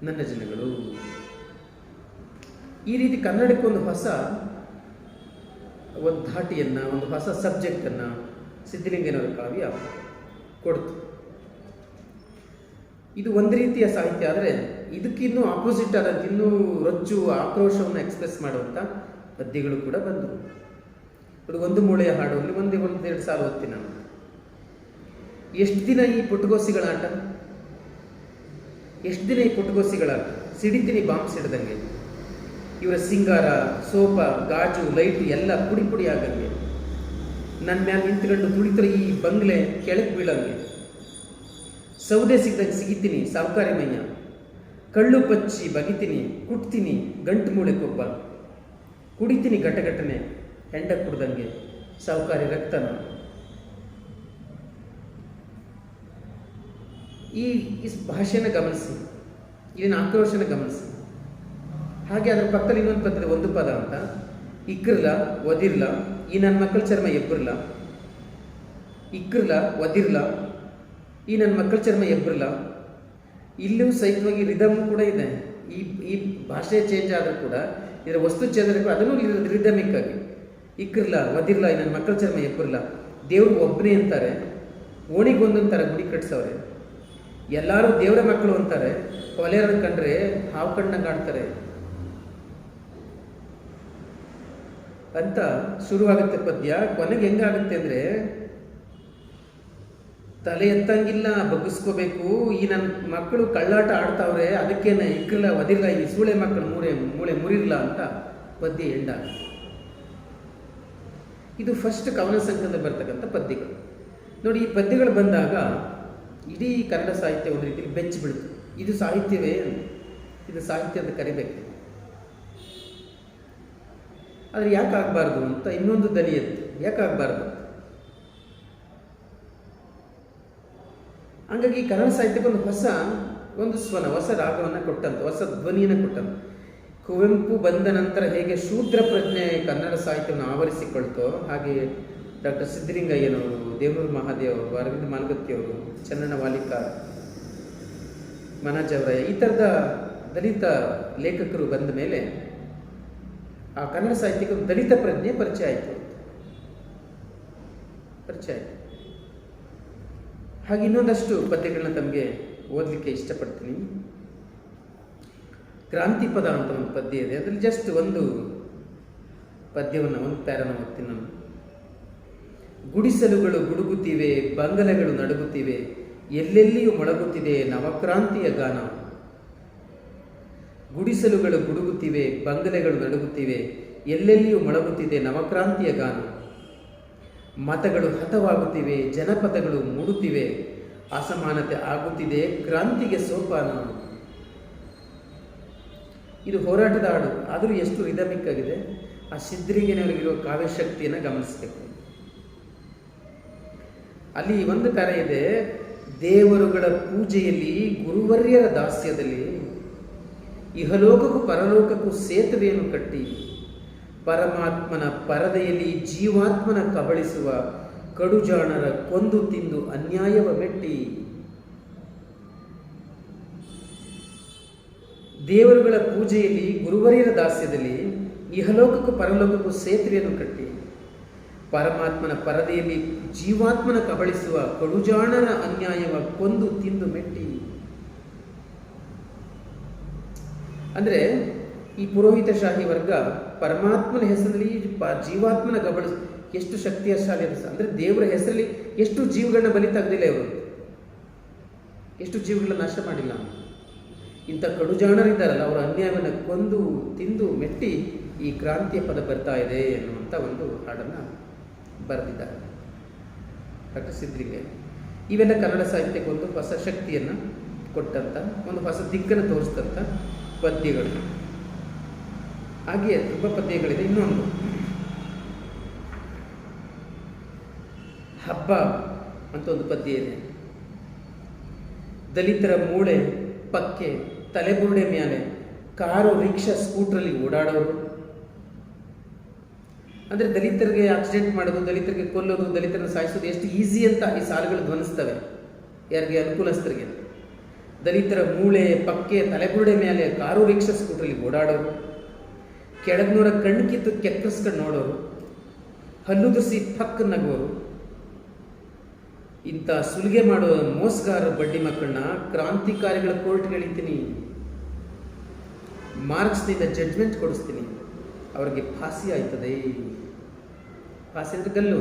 ನನ್ನ ಜನಗಳು. ಈ ರೀತಿ ಕನ್ನಡಕ್ಕೊಂದು ಹೊಸ ಒಂದು ಧಾಟಿಯನ್ನು, ಒಂದು ಹೊಸ ಸಬ್ಜೆಕ್ಟನ್ನು ಸಿದ್ಧಲಿಂಗಯ್ಯನವರ ಕಾವ್ಯ ಕೊಡ್ತು. ಇದು ಒಂದು ರೀತಿಯ ಸಾಹಿತ್ಯ. ಆದರೆ ಇದಕ್ಕಿನ್ನೂ ಆಪೋಸಿಟ್ ಆದಂಥ ಇನ್ನೂ ರೊಚ್ಚು ಆಕ್ರೋಶವನ್ನು ಎಕ್ಸ್ಪ್ರೆಸ್ ಮಾಡುವಂಥ ಪದ್ಯಗಳು ಕೂಡ ಬಂದವು. ಅದು ಒಂದು ಮೂಳೆಯ ಹಾಡುವಲ್ಲಿ ಒಂದೆರಡು ಸಾಲು ಓದ್ತೀನಿ ನಾನು. ಎಷ್ಟು ದಿನ ಈ ಪುಟಗೋಸಿಗಳಾಟ, ಎಷ್ಟು ದಿನ ಈ ಪುಟಗೋಸಿಗಳಾಟ, ಸಿಡಿತೀನಿ ಬಾಂಬ್ ಸಿಡ್ದಂಗೆ, ಇವರ ಸಿಂಗಾರ, ಸೋಪ, ಗಾಜು, ಲೈಟು ಎಲ್ಲ ಪುಡಿ ಪುಡಿ ಆಗಂಗೆ, ನನ್ನ ಮ್ಯಾಲ ನಿಂತ್ಕೊಂಡು ತುಳಿತಾರೆ ಈ ಬಂಗ್ಲೆ ಕೆಳಗೆ ಬೀಳಂಗೆ, ಸೌದೆ ಸಿಗ್ದಂಗೆ ಸಿಗಿತೀನಿ ಸಾವುಕಾರಿ ಮೈಯ, ಕಳ್ಳು ಪಚ್ಚಿ ಬಗಿತೀನಿ, ಕುಟ್ತೀನಿ ಗಂಟು ಮೂಳೆ ಕೊಬ್ಬ, ಕುಡಿತೀನಿ ಘಟಘಟನೆ ಹೆಂಡ ಕುಡ್ದಂಗೆ ಸಾವುಕಾರಿ ರಕ್ತನ. ಈ ಭಾಷೆನ ಗಮನಿಸಿ, ಇಲ್ಲಿನ ಆಕ್ರೋಶನ ಗಮನಿಸಿ. ಹಾಗೆ ಅದರ ಪಕ್ಕದಲ್ಲಿ ಇನ್ನೊಂದು ಪದದ ಒಂದು ಪದ ಅಂತ, ಇಕ್ರಲ ಒದಿರ್ಲ ಈ ನನ್ನ ಮಕ್ಕಳ ಚರ್ಮ ಎಬ್ಬರ್ಲ, ಇಕ್ರಲ ಒದಿರ್ಲ ಈ ನನ್ನ ಮಕ್ಕಳ ಚರ್ಮ ಎಬ್ಬರ್ಲ. ಇಲ್ಲೂ ಸಹಿತವಾಗಿ ರಿದಮ್ ಕೂಡ ಇದೆ. ಈ ಭಾಷೆ ಚೇಂಜ್ ಆದರೂ ಕೂಡ ಇದರ ವಸ್ತು ಚೇಂಜ್ ಆದರೂ ಕೂಡ ಅದನ್ನು ರಿದಮಿಕ್ ಆಗಿ ಇಕ್ರಲ ಒದಿರ್ಲ ಈ ನನ್ನ ಮಕ್ಕಳ ಚರ್ಮ ಎಬ್ಬರ್ಲ. ದೇವ್ರು ಒಬ್ಬನೇ ಅಂತಾರೆ, ಓಣಿಗೆ ಒಂದಂತಾರೆ, ಗುಡಿ ಕಟ್ಸವ್ರೆ, ಎಲ್ಲರೂ ದೇವರ ಮಕ್ಕಳು ಅಂತಾರೆ, ಕೊಲೆಯರನ್ನ ಕಂಡ್ರೆ ಹಾವು ಕಣ್ಣಂಗೆ ಕಾಣ್ತಾರೆ ಅಂತ ಶುರುವಾಗುತ್ತೆ ಪದ್ಯ. ಕೊನೆಗೆ ಹೆಂಗಾಗುತ್ತೆ ಅಂದರೆ, ತಲೆ ಎತ್ತಂಗಿಲ್ಲ, ಬಗ್ಗಿಸ್ಕೋಬೇಕು, ಈ ನನ್ನ ಮಕ್ಕಳು ಕಳ್ಳಾಟ ಆಡ್ತಾವ್ರೆ, ಅದಕ್ಕೇನೆ ಇಕ್ಕಲ್ಲ ಒದಿರ್ಲ ಈ ಸೂಳೆ ಮಕ್ಕಳು ಮೂಳೆ ಮುರಿರ್ಲ ಅಂತ ಪದ್ಯ ಎಂಡ. ಇದು ಫಸ್ಟ್ ಕವನ ಸಂಕಲನದಲ್ಲಿ ಬರ್ತಕ್ಕಂಥ ಪದ್ಯಗಳು. ನೋಡಿ, ಈ ಪದ್ಯಗಳು ಬಂದಾಗ ಇಡೀ ಕನ್ನಡ ಸಾಹಿತ್ಯ ಒಂದು ರೀತಿಯಲ್ಲಿ ಬೆಚ್ಚಿಬಿಡ್ತು. ಇದು ಸಾಹಿತ್ಯವೇ, ಇದು ಸಾಹಿತ್ಯ ಅಂತ ಕರಿಬೇಕು. ಆದರೆ ಯಾಕೆ ಆಗಬಾರ್ದು ಅಂತ ಇನ್ನೊಂದು ದನಿ ಎತ್ತು, ಯಾಕೆ ಆಗಬಾರ್ದು. ಹಂಗಾಗಿ ಕನ್ನಡ ಸಾಹಿತ್ಯಕ್ಕೆ ಒಂದು ಸ್ವನ, ಹೊಸ ರಾಗವನ್ನು ಕೊಟ್ಟಂತ, ಹೊಸ ಧ್ವನಿಯನ್ನು ಕೊಟ್ಟಂತ. ಕುವೆಂಪು ಬಂದ ನಂತರ ಹೇಗೆ ಶೂದ್ರ ಪ್ರಜ್ಞೆ ಕನ್ನಡ ಸಾಹಿತ್ಯವನ್ನು ಆವರಿಸಿಕೊಳ್ತೋ, ಹಾಗೆ ಡಾಕ್ಟರ್ ಸಿದ್ದಲಿಂಗಯ್ಯನವರು, ದೇವನೂರು ಮಹಾದೇವ್ ಅವರು, ಅರವಿಂದ ಮಾಲ್ಗತ್ತಿಯವರು, ಚನ್ನಣ್ಣ ವಾಲಿಕಾರ್, ಮನೋಜ್ ಅವರ, ಈ ಥರದ ದಲಿತ ಲೇಖಕರು ಬಂದ ಮೇಲೆ ಆ ಕನ್ನಡ ಸಾಹಿತ್ಯಕ್ಕೆ ದಲಿತ ಪ್ರಜ್ಞೆ ಪರಿಚಯ ಆಯಿತು. ಹಾಗೆ ಇನ್ನೊಂದಷ್ಟು ಪದ್ಯಗಳನ್ನ ತಮಗೆ ಓದಲಿಕ್ಕೆ ಇಷ್ಟಪಡ್ತೀನಿ. ಕ್ರಾಂತಿ ಪದ ಅಂತ ಒಂದು ಪದ್ಯ ಇದೆ, ಅದರಲ್ಲಿ ಜಸ್ಟ್ ಒಂದು ಪದ್ಯವನ್ನು, ಒಂದು ಪ್ಯಾರನ ಓದ್ತೀನಿ ನಾನು. ಗುಡಿಸಲುಗಳು ಗುಡುಗುತ್ತಿವೆ, ಬಂಗಲೆಗಳು ನಡುಗುತ್ತಿವೆ, ಎಲ್ಲೆಲ್ಲಿಯೂ ಮೊಳಗುತ್ತಿದೆ ನವಕ್ರಾಂತಿಯ ಗಾನ. ಗುಡಿಸಲುಗಳು ಗುಡುಗುತ್ತಿವೆ, ಬಂಗಲೆಗಳು ನಡುಗುತ್ತಿವೆ, ಎಲ್ಲೆಲ್ಲಿಯೂ ಮೊಳಗುತ್ತಿದೆ ನವಕ್ರಾಂತಿಯ ಗಾನ. ಮತಗಳು ಹತವಾಗುತ್ತಿವೆ, ಜನಪದಗಳು ಮೂಡುತ್ತಿವೆ, ಅಸಮಾನತೆ ಆಗುತ್ತಿದೆ ಕ್ರಾಂತಿಗೆ ಸೋಪಾನ. ಇದು ಹೋರಾಟದ ಹಾಡು, ಆದರೂ ಎಷ್ಟು ರಿದಮಿಕ್ ಆಗಿದೆ. ಆ ಸಿದ್ಧಲಿಂಗನವರಿಗಿರುವ ಕಾವ್ಯಶಕ್ತಿಯನ್ನು ಗಮನಿಸಬೇಕು. ಅಲ್ಲಿ ಒಂದು ಕರೆ ಇದೆ, ದೇವರುಗಳ ಪೂಜೆಯಲ್ಲಿ, ಗುರುವರ್ಯರ ದಾಸ್ಯದಲ್ಲಿ, ಇಹಲೋಕಕ್ಕೂ ಪರಲೋಕಕ್ಕೂ ಸೇತುವೆಯನ್ನು ಕಟ್ಟಿ, ಪರಮಾತ್ಮನ ಪರದೆಯಲ್ಲಿ ಜೀವಾತ್ಮನ ಕಬಳಿಸುವ ಕಡುಜಾಣರ ಕೊಂದು ತಿಂದು ಅನ್ಯಾಯವ ಮೆಟ್ಟಿ. ದೇವರುಗಳ ಪೂಜೆಯಲ್ಲಿ, ಗುರುವರ್ಯರ ದಾಸ್ಯದಲ್ಲಿ, ಇಹಲೋಕಕ್ಕೂ ಪರಲೋಕಕ್ಕೂ ಸೇತುವೆಯನ್ನು ಕಟ್ಟಿ, ಪರಮಾತ್ಮನ ಪರದೆಯಲ್ಲಿ ಜೀವಾತ್ಮನ ಕಬಳಿಸುವ ಕಡುಜಾಣರ ಅನ್ಯಾಯವ ಕೊಂದು ತಿಂದು ಮೆಟ್ಟಿ. ಅಂದರೆ ಈ ಪುರೋಹಿತಶಾಹಿ ವರ್ಗ ಪರಮಾತ್ಮನ ಹೆಸರಲ್ಲಿ ಜೀವಾತ್ಮನ ಕಬಳಿಸ ಎಷ್ಟು ಶಕ್ತಿಶಾಲಿ ಅಂತ. ಅಂದರೆ ದೇವರ ಹೆಸರಲ್ಲಿ ಎಷ್ಟು ಜೀವಗಳನ್ನ ಬಲಿ ತೆಗೆದಿಲ್ಲ ಇವರು, ಎಷ್ಟು ಜೀವಗಳನ್ನ ನಾಶ ಮಾಡಿಲ್ಲ. ಇಂಥ ಕಡುಜಾಣರಿದ್ದಾರಲ್ಲ, ಅವರ ಅನ್ಯಾಯವನ್ನು ಕೊಂದು ತಿಂದು ಮೆಟ್ಟಿ ಈ ಕ್ರಾಂತಿಯ ಪದ ಬರ್ತಾ ಇದೆ ಎನ್ನುವಂಥ ಒಂದು ಹಾಡನ್ನು ಬರೆದಿದ್ದಾರೆ ಡಾಕ್ಟರ್ ಸಿದ್ಧಲಿಂಗಯ್ಯ. ಇವೆಲ್ಲ ಕನ್ನಡ ಸಾಹಿತ್ಯಕ್ಕೆ ಒಂದು ಹೊಸ ಶಕ್ತಿಯನ್ನು ಕೊಟ್ಟಂಥ, ಒಂದು ಹೊಸ ದಿಕ್ಕನ್ನು ತೋರಿಸ್ತಂಥ ಪದ್ಯಗಳು. ಹಾಗೆಯೇ ತುಂಬ ಪದ್ಯಗಳಿದೆ. ಇನ್ನೊಂದು ಹಬ್ಬ ಅಂತ ಒಂದು ಪದ್ಯ ಇದೆ. ದಲಿತರ ಮೂಳೆ ಪಕ್ಕೆ ತಲೆಬುರುಡೆ ಮೇಲೆ ಕಾರು, ರಿಕ್ಷಾ, ಸ್ಕೂಟ್ರಲ್ಲಿ ಓಡಾಡೋರು. ಅಂದರೆ ದಲಿತರಿಗೆ ಆಕ್ಸಿಡೆಂಟ್ ಮಾಡೋದು, ದಲಿತರಿಗೆ ಕೊಲ್ಲೋದು, ದಲಿತರನ್ನು ಸಾಯಿಸೋದು ಎಷ್ಟು ಈಸಿ ಅಂತ ಈ ಸಾಲುಗಳು ಧ್ವನಿಸ್ತವೆ ಯಾರಿಗೆ ಅನುಕೂಲಸ್ಥರಿಗೆ. ದಲಿತರ ಮೂಳೆ ಪಕ್ಕೆ ತಲೆಬುರುಡೆ ಮೇಲೆ ಕಾರು, ರಿಕ್ಷಾ, ಸ್ಕೂಟ್ರಲ್ಲಿ ಓಡಾಡೋರು, ಕೆಳಗ್ನೂರ ಕಣ್ಣು ಕಿತ್ತು ಕೆಕ್ಕರಿಸ್ಕೊಂಡು ನೋಡೋರು, ಹಲ್ಲುದುಸಿ ಪಕ್ಕ ನಗೋರು, ಇಂಥ ಸುಲಿಗೆ ಮಾಡುವ ಮೋಸಗಾರ ಬಡ್ಡಿ ಮಕ್ಕಳನ್ನ ಕ್ರಾಂತಿಕಾರಿಗಳ ಕೋರ್ಟ್ಗೆ ಎಳಿತೀನಿ, ಮಾರ್ಕ್ಸ್ನಿಂದ ಜಡ್ಜ್ಮೆಂಟ್ ಕೊಡಿಸ್ತೀನಿ, ಅವ್ರಿಗೆ ಫಾಸಿ ಆಯ್ತದೆ. ಫಾಸಿ ಅಂದ್ರೆ ಗಲ್ಲು.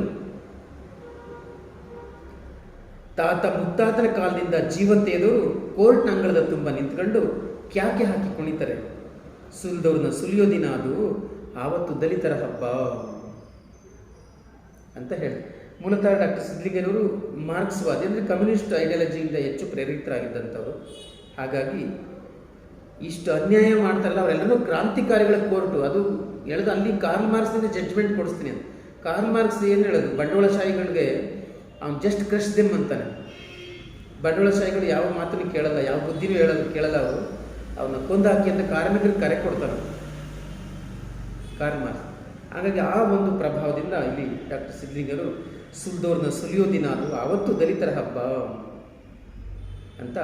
ತಾತ ಮುತ್ತಾತನ ಕಾಲದಿಂದ ಜೀವಂತೆಯದವರು ಕೋರ್ಟ್ನ ಅಂಗಳದ ತುಂಬ ನಿಂತ್ಕೊಂಡು ಕ್ಯಾಕೆ ಹಾಕಿ ಕುಣಿತಾರೆ. ಸುಲಿದವ್ರನ್ನ ಸುಲಿಯೋ ದಿನ ಅದು, ಆವತ್ತು ದಲಿತರ ಹಬ್ಬ ಅಂತ ಹೇಳಿ. ಮೂಲತಃ ಡಾಕ್ಟರ್ ಸಿದ್ಧಲಿಂಗಯ್ಯನವರು ಮಾರ್ಕ್ಸ್ವಾದಿ ಅಂದರೆ ಕಮ್ಯುನಿಸ್ಟ್ ಐಡಿಯಾಲಜಿಯಿಂದ ಹೆಚ್ಚು ಪ್ರೇರಿತರಾಗಿದ್ದಂಥವ್ರು. ಹಾಗಾಗಿ ಇಷ್ಟು ಅನ್ಯಾಯ ಮಾಡ್ತಾರಲ್ಲ ಅವರೆಲ್ಲರೂ ಕ್ರಾಂತಿಕಾರಿಗಳ ಕೋರ್ಟು. ಅದು ಹೇಳೋದು ಅಲ್ಲಿ ಕಾರ್ಲ್ ಮಾರ್ಕ್ಸ್ನಿಂದ ಜಡ್ಜ್ಮೆಂಟ್ ಕೊಡಿಸ್ತೀನಿ ಅಂತ. ಕಾರ್ಲ್ ಮಾರ್ಕ್ಸ್ ಏನು ಹೇಳೋದು, ಬಂಡವಾಳಶಾಹಿಗಳಿಗೆ ಅವ್ನು ಜಸ್ಟ್ ಕ್ರಶ್ ದೆಮ್ ಅಂತಾನೆ. ಬಂಡವಾಳಶಾಹಿಗಳು ಯಾವ ಮಾತನ್ನು ಕೇಳಲ್ಲ, ಯಾವ ಬುದ್ಧಿನೂ ಕೇಳಲ್ಲ. ಅವರು ಅವನ್ನ ಕೊಂದಾಕಿ ಅಂತ ಕಾರ್ಮಿಕರಿಗೆ ಕರೆ ಕೊಡ್ತಾರೆ ಕಾರ್ಲ್ ಮಾರ್ಕ್ಸ್. ಹಾಗಾಗಿ ಆ ಒಂದು ಪ್ರಭಾವದಿಂದ ಇಲ್ಲಿ ಡಾಕ್ಟರ್ ಸಿದ್ಧಲಿಂಗರು ಸುಲಿದವ್ರನ್ನ ಸುಲಿಯೋ ದಿನ ಅದು, ಆವತ್ತು ದಲಿತರ ಹಬ್ಬ ಅಂತ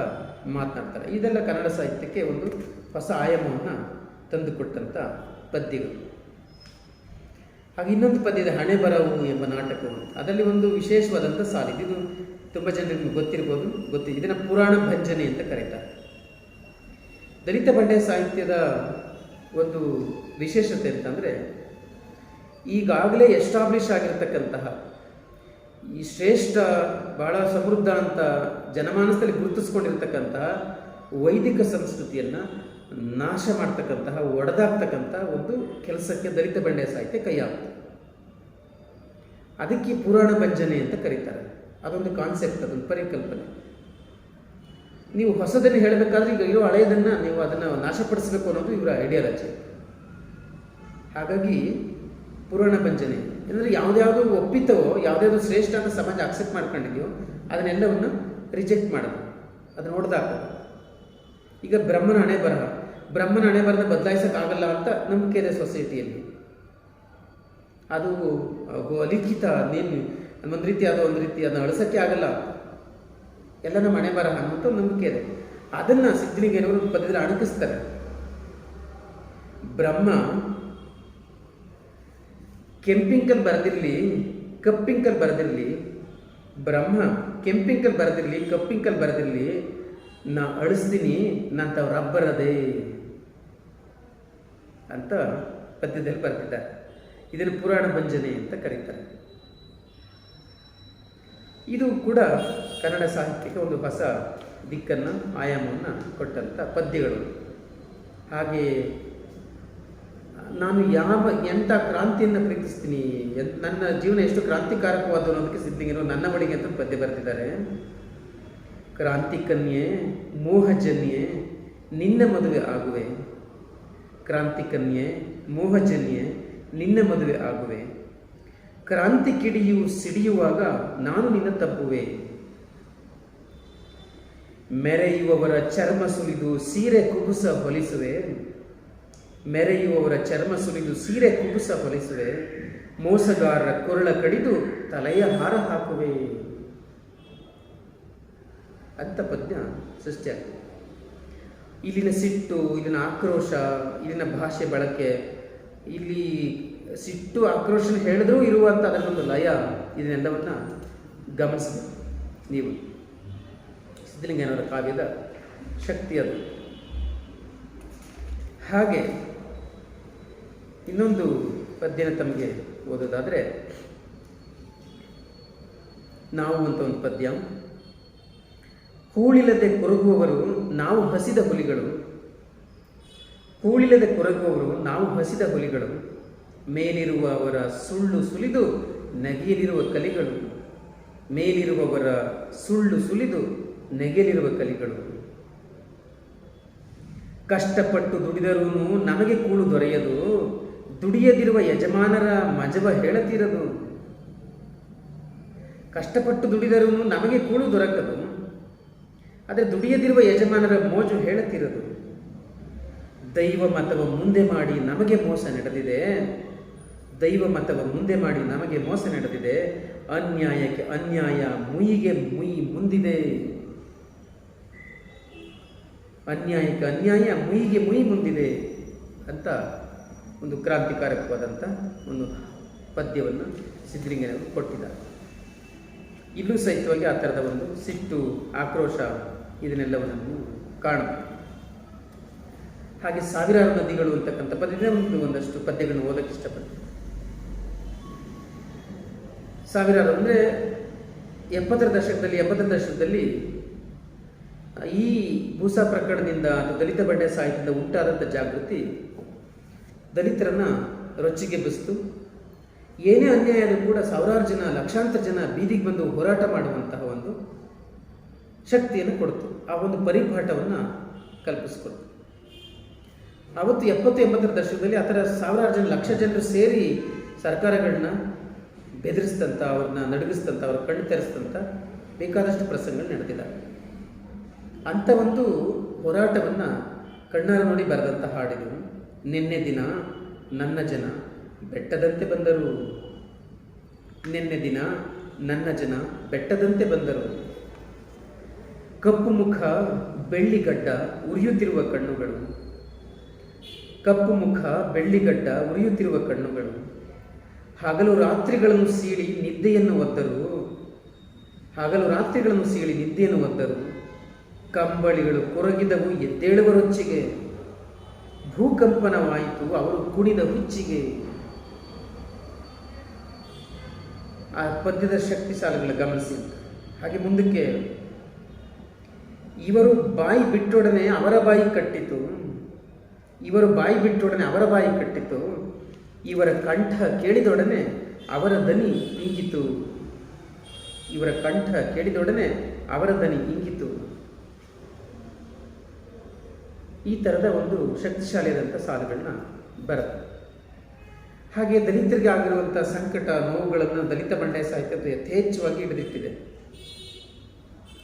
ಮಾತನಾಡ್ತಾರೆ. ಇದೆಲ್ಲ ಕನ್ನಡ ಸಾಹಿತ್ಯಕ್ಕೆ ಒಂದು ಹೊಸ ಆಯಾಮವನ್ನು ತಂದುಕೊಟ್ಟಂಥ ಪದ್ಯಗಳು. ಹಾಗೆ ಇನ್ನೊಂದು ಪದ್ಯ ಇದೆ, ಹಣೆ ಬರವು ಎಂಬ ನಾಟಕವು. ಅದರಲ್ಲಿ ಒಂದು ವಿಶೇಷವಾದಂಥ ಸಾಲಿದೆ. ಇದು ತುಂಬ ಜನರಿಗೆ ಗೊತ್ತಿದೆ. ಇದನ್ನು ಪುರಾಣ ಭಂಜನೆ ಅಂತ ಕರೀತಾರೆ. ದಲಿತ ಬಂಡೆ ಸಾಹಿತ್ಯದ ಒಂದು ವಿಶೇಷತೆ ಅಂತಂದರೆ, ಈಗಾಗಲೇ ಎಸ್ಟಾಬ್ಲಿಷ್ ಆಗಿರತಕ್ಕಂತಹ ಈ ಶ್ರೇಷ್ಠ, ಬಹಳ ಸಮೃದ್ಧ ಅಂತ ಜನಮಾನಸದಲ್ಲಿ ಗುರುತಿಸ್ಕೊಂಡಿರ್ತಕ್ಕಂತಹ ವೈದಿಕ ಸಂಸ್ಕೃತಿಯನ್ನು ನಾಶ ಮಾಡ್ತಕ್ಕಂತಹ, ಒಡೆದಾಕ್ತಕ್ಕಂಥ ಒಂದು ಕೆಲಸಕ್ಕೆ ದಲಿತ ಬಂಡೆ ಸಾಹಿತ್ಯ ಕೈ ಹಾಕ್ತದೆ. ಅದಕ್ಕೆ ಪುರಾಣ ಭಂಜನೆ ಅಂತ ಕರೀತಾರೆ. ಅದೊಂದು ಕಾನ್ಸೆಪ್ಟ್, ಅದೊಂದು ಪರಿಕಲ್ಪನೆ. ನೀವು ಹೊಸದನ್ನು ಹೇಳಬೇಕಾದ್ರೆ ಈಗ ಇರೋ ಹಳೆಯದನ್ನು ನೀವು ಅದನ್ನು ನಾಶಪಡಿಸಬೇಕು ಅನ್ನೋದು ಇವರ ಐಡಿಯಾಲಜಿ. ಹಾಗಾಗಿ ಪುರಾಣ ಭಂಜನೆ ಅಂದರೆ ಯಾವುದ್ಯಾವುದು ಒಪ್ಪಿತವೋ, ಯಾವುದ್ಯಾವುದು ಶ್ರೇಷ್ಠ ಅಂತ ಸಮಾಜ ಅಕ್ಸೆಪ್ಟ್ ಮಾಡ್ಕೊಂಡಿದೆಯೋ ಅದನ್ನೆಲ್ಲವನ್ನು ರಿಜೆಕ್ಟ್ ಮಾಡೋದು, ಅದನ್ನು ಹೊಡೆದಾಕೋದು. ಈಗ ಬ್ರಹ್ಮನ ಹಣೆ ಬರಹ ಬದಲಾಯಿಸೋಕ್ಕಾಗಲ್ಲ ಅಂತ ನಂಬಿಕೆ ಇದೆ ಸೊಸೈಟಿಯಲ್ಲಿ. ಅದು ಅಲಿಖಿತ, ನೇನು ಒಂದು ರೀತಿ ಅದನ್ನು ಅಳಿಸೋಕ್ಕೆ ಆಗಲ್ಲ, ಎಲ್ಲ ನಮ್ಮ ಹಣೆ ಬರಹ ಅನ್ನೋಂಥ ನಂಬಿಕೆ ಇದೆ. ಅದನ್ನು ಸಿದ್ಧಲಿಂಗಯ್ಯನವರು ಪದ್ಯದಲ್ಲಿ ಅಣಕಿಸ್ತಾರೆ. ಬ್ರಹ್ಮ ಕೆಂಪಿಂಕಲ್ ಬರೆದಿರಲಿ, ಕಪ್ಪಿಂಕಲ್ ಬರೆದಿರಲಿ, ಬ್ರಹ್ಮ ಕೆಂಪಿಂಕಲ್ ಬರೆದಿರಲಿ, ಕಪ್ಪಿಂಕಲ್ ಬರೆದಿರಲಿ, ನಾ ಅಳಿಸ್ತೀನಿ, ನಂತವ್ರ ರಬ್ಬರದೇ ಅಂತ ಪದ್ಯದಲ್ಲಿ ಬರೆದಿದ್ದಾರೆ. ಇದನ್ನು ಪುರಾಣ ಭಂಜನೆ ಅಂತ ಕರೀತಾರೆ. ಇದು ಕೂಡ ಕನ್ನಡ ಸಾಹಿತ್ಯಕ್ಕೆ ಒಂದು ಹೊಸ ದಿಕ್ಕನ್ನು, ಆಯಾಮವನ್ನು ಕೊಟ್ಟಂಥ ಪದ್ಯಗಳು. ಹಾಗೆ ನಾನು ಎಂಥ ಕ್ರಾಂತಿಯನ್ನು ಪ್ರೀತಿಸ್ತೀನಿ, ನನ್ನ ಜೀವನ ಎಷ್ಟು ಕ್ರಾಂತಿಕಾರಕವಾದ ಅನ್ನೋದಕ್ಕೆ ಸಿದ್ಧಲಿಂಗಯ್ಯನವರು ನನ್ನ ಬಳಿಗೆ ಅಂತ ಪದ್ಯ ಬರೆದಿದ್ದಾರೆ. ಕ್ರಾಂತಿ ಕನ್ಯೆ ಮೋಹಜನ್ಯೆ ನಿನ್ನ ಮದುವೆ ಆಗುವೆ, ಕ್ರಾಂತಿ ಕನ್ಯೆ ಮೋಹಜನ್ಯೆ ನಿನ್ನ ಮದುವೆ ಆಗುವೆ, ಕ್ರಾಂತಿ ಕಿಡಿಯು ಸಿಡಿಯುವಾಗ ನಾನು ನಿನ್ನ ತಬ್ಬುವೆ, ಮೆರೆಯುವವರ ಚರ್ಮ ಸುಲಿದು ಸೀರೆ ಕುಬುಸ ಹೊಲಿಸುವೆ, ಮೆರೆಯುವವರ ಚರ್ಮ ಸುಲಿದು ಸೀರೆ ಕುಬುಸ ಹೊಲಿಸುವೆ, ಮೋಸಗಾರರ ಕೊರಳ ಕಡಿದು ತಲೆಯ ಹಾರ ಹಾಕುವೆ ಅಂತ ಪದ್ಯ ಸೃಷ್ಟಿಯಾಗ್ತದೆ. ಇಲ್ಲಿನ ಸಿಟ್ಟು, ಇಲ್ಲಿನ ಆಕ್ರೋಶ, ಇಲ್ಲಿನ ಭಾಷೆ ಬಳಕೆ, ಇಲ್ಲಿ ಸಿಟ್ಟು ಆಕ್ರೋಶನ ಹೇಳಿದ್ರೂ ಇರುವಂಥ ಅದನ್ನೊಂದು ಲಯ, ಇದನ್ನೆಲ್ಲವನ್ನು ಗಮನಿಸಬೇಕು ನೀವು. ಸಿದ್ಧಲಿಂಗಯ್ಯನವರ ಕಾವ್ಯದ ಶಕ್ತಿ ಅದು. ಹಾಗೆ ಇನ್ನೊಂದು ಪದ್ಯನ ತಮಗೆ ಓದೋದಾದರೆ, ನಾವು ಅಂತ ಒಂದು ಪದ್ಯ. ಹೂಳಿಲ್ಲದೆ ಕೊರಗುವವರು ನಾವು ಹಸಿದ ಹುಲಿಗಳು, ಹೂಳಿಲ್ಲದೆ ಕೊರಗುವವರು ನಾವು ಹಸಿದ ಹುಲಿಗಳು, ಮೇಲಿರುವವರ ಸುಳ್ಳು ಸುಲಿದು ನೆಗೆಯಲಿರುವ ಕಲಿಗಳು, ಮೇಲಿರುವವರ ಸುಳ್ಳು ಸುಲಿದು ನೆಗೆಯಲಿರುವ ಕಲಿಗಳು, ಕಷ್ಟಪಟ್ಟು ದುಡಿದರೂ ನಮಗೆ ಕೂಳು ದೊರೆಯದು, ದುಡಿಯದಿರುವ ಯಜಮಾನರ ಮಜವ ಹೇಳತಿರದು. ಕಷ್ಟಪಟ್ಟು ದುಡಿದರೂ ನಮಗೆ ಕೂಳು ದೊರಕದು, ಆದರೆ ದುಡಿಯದಿರುವ ಯಜಮಾನರ ಮೋಜು ಹೇಳುತ್ತಿರದು. ದೈವ ಮತವ ಮುಂದೆ ಮಾಡಿ ನಮಗೆ ಮೋಸ ನಡೆದಿದೆ, ದೈವ ಮತವ ಮುಂದೆ ಮಾಡಿ ನಮಗೆ ಮೋಸ ನಡೆದಿದೆ, ಅನ್ಯಾಯಕ್ಕೆ ಅನ್ಯಾಯ ಮುಯಿಗೆ ಮುಯಿ ಮುಂದಿದೆ, ಅನ್ಯಾಯಕ್ಕೆ ಅನ್ಯಾಯ ಮುಯಿಗೆ ಮುಯಿ ಮುಂದಿದೆ ಅಂತ ಒಂದು ಕ್ರಾಂತಿಕಾರಕವಾದಂಥ ಒಂದು ಪದ್ಯವನ್ನು ಸಿದ್ಧಲಿಂಗಯ್ಯನವರು ಕೊಟ್ಟಿದ್ದಾರೆ. ಇಲ್ಲೂ ಸಹಿತವಾಗಿ ಆ ಥರದ ಒಂದು ಸಿಟ್ಟು, ಆಕ್ರೋಶ ಇದನ್ನೆಲ್ಲವನ್ನು ಕಾಣುತ್ತೆ. ಹಾಗೆ ಸಾವಿರಾರು ನದಿಗಳು ಅಂತಕ್ಕಂಥ ಪದ್ಯದ ಒಂದಷ್ಟು ಪದ್ಯಗಳನ್ನು ಓದಕ್ಕೆ ಇಷ್ಟಪಡ್ತೀನಿ. ಸಾವಿರಾರು ಅಂದರೆ 70ರ ದಶಕದಲ್ಲಿ ಈ ಭೂಸಾ ಪ್ರಕರಣದಿಂದ ಅಥವಾ ದಲಿತ ಬಂಡೆ ಸಾಹಿತ್ಯದಿಂದ ಉಂಟಾದಂಥ ಜಾಗೃತಿ ದಲಿತರನ್ನ ರೊಚ್ಚಿಗೆಬ್ಬಿಸ್ತು. ಏನೇ ಅನ್ಯಾಯ ಆದರೂ ಕೂಡ ಸಾವಿರಾರು ಜನ, ಲಕ್ಷಾಂತರ ಜನ ಬೀದಿಗೆ ಬಂದು ಹೋರಾಟ ಮಾಡುವಂತಹ ಒಂದು ಶಕ್ತಿಯನ್ನು ಕೊಡ್ತು. ಆ ಒಂದು ಪರಿಪಾಠವನ್ನು ಕಲ್ಪಿಸ್ಕೊಡ್ತು. ಅವತ್ತು 70-80ರ ದಶಕದಲ್ಲಿ ಆ ಥರ ಸಾವಿರಾರು ಜನ, ಲಕ್ಷ ಜನರು ಸೇರಿ ಸರ್ಕಾರಗಳನ್ನ ಬೆದರಿಸಿದಂಥ, ಅವ್ರನ್ನ ನಡುಗಿಸಿದಂಥ, ಅವ್ರ ಕಣ್ಣು ತೆರೆಸಿದಂಥ ಬೇಕಾದಷ್ಟು ಪ್ರಸಂಗಗಳು ನಡೆದಿದ್ದಾವೆ. ಅಂಥ ಒಂದು ಹೋರಾಟವನ್ನು ಕಣ್ಣಾರ ನೋಡಿ ಬರೆದಂಥ ಹಾಡಿದು. ನಿನ್ನೆ ದಿನ ನನ್ನ ಜನ ಬೆಟ್ಟದಂತೆ ಬಂದರು, ನಿನ್ನೆ ದಿನ ನನ್ನ ಜನ ಬೆಟ್ಟದಂತೆ ಬಂದರು, ಕಪ್ಪು ಮುಖ ಬೆಳ್ಳಿಗಡ್ಡ ಉರಿಯುತ್ತಿರುವ ಕಣ್ಣುಗಳು, ಕಪ್ಪು ಮುಖ ಬೆಳ್ಳಿಗಡ್ಡ ಉರಿಯುತ್ತಿರುವ ಕಣ್ಣುಗಳು, ಹಗಲು ರಾತ್ರಿಗಳನ್ನು ಸೀಳಿ ನಿದ್ದೆಯನ್ನು ಒದ್ದರು, ಹಗಲು ರಾತ್ರಿಗಳನ್ನು ಸೀಳಿ ನಿದ್ದೆಯನ್ನು ಒದ್ದರು, ಕಂಬಳಿಗಳು ಕೊರಗಿದವು ಎದ್ದೇಳುವ ರೊಚ್ಚಿಗೆ, ಭೂಕಂಪನವಾಯಿತು ಅವರು ಕುಣಿದ ಹುಚ್ಚಿಗೆ. ಆ ಪದ್ಯದ ಶಕ್ತಿ ಸಾಲುಗಳ ಗಮನಿಸಿ. ಹಾಗೆ ಮುಂದಕ್ಕೆ, ಇವರು ಬಾಯಿ ಬಿಟ್ಟೊಡನೆ ಅವರ ಬಾಯಿ ಕಟ್ಟಿತು, ಇವರು ಬಾಯಿ ಬಿಟ್ಟೊಡನೆ ಅವರ ಬಾಯಿ ಕಟ್ಟಿತು, ಇವರ ಕಂಠ ಕೇಳಿದೊಡನೆ ಅವರ ದನಿ ಇಂಗಿತು, ಇವರ ಕಂಠ ಕೇಳಿದೊಡನೆ ಅವರ ದನಿ ಇಂಗಿತು. ಈ ಥರದ ಒಂದು ಶಕ್ತಿಶಾಲಿಯಾದಂಥ ಸಾಲುಗಳನ್ನ ಬರುತ್ತೆ. ಹಾಗೆ ದಲಿತರಿಗೆ ಆಗಿರುವಂಥ ಸಂಕಟ, ನೋವುಗಳನ್ನು ದಲಿತ ಬಂಡೆ ಸಾಹಿತ್ಯ ಯಥೇಚ್ಛವಾಗಿ ಹಿಡಿದಿಟ್ಟಿದೆ.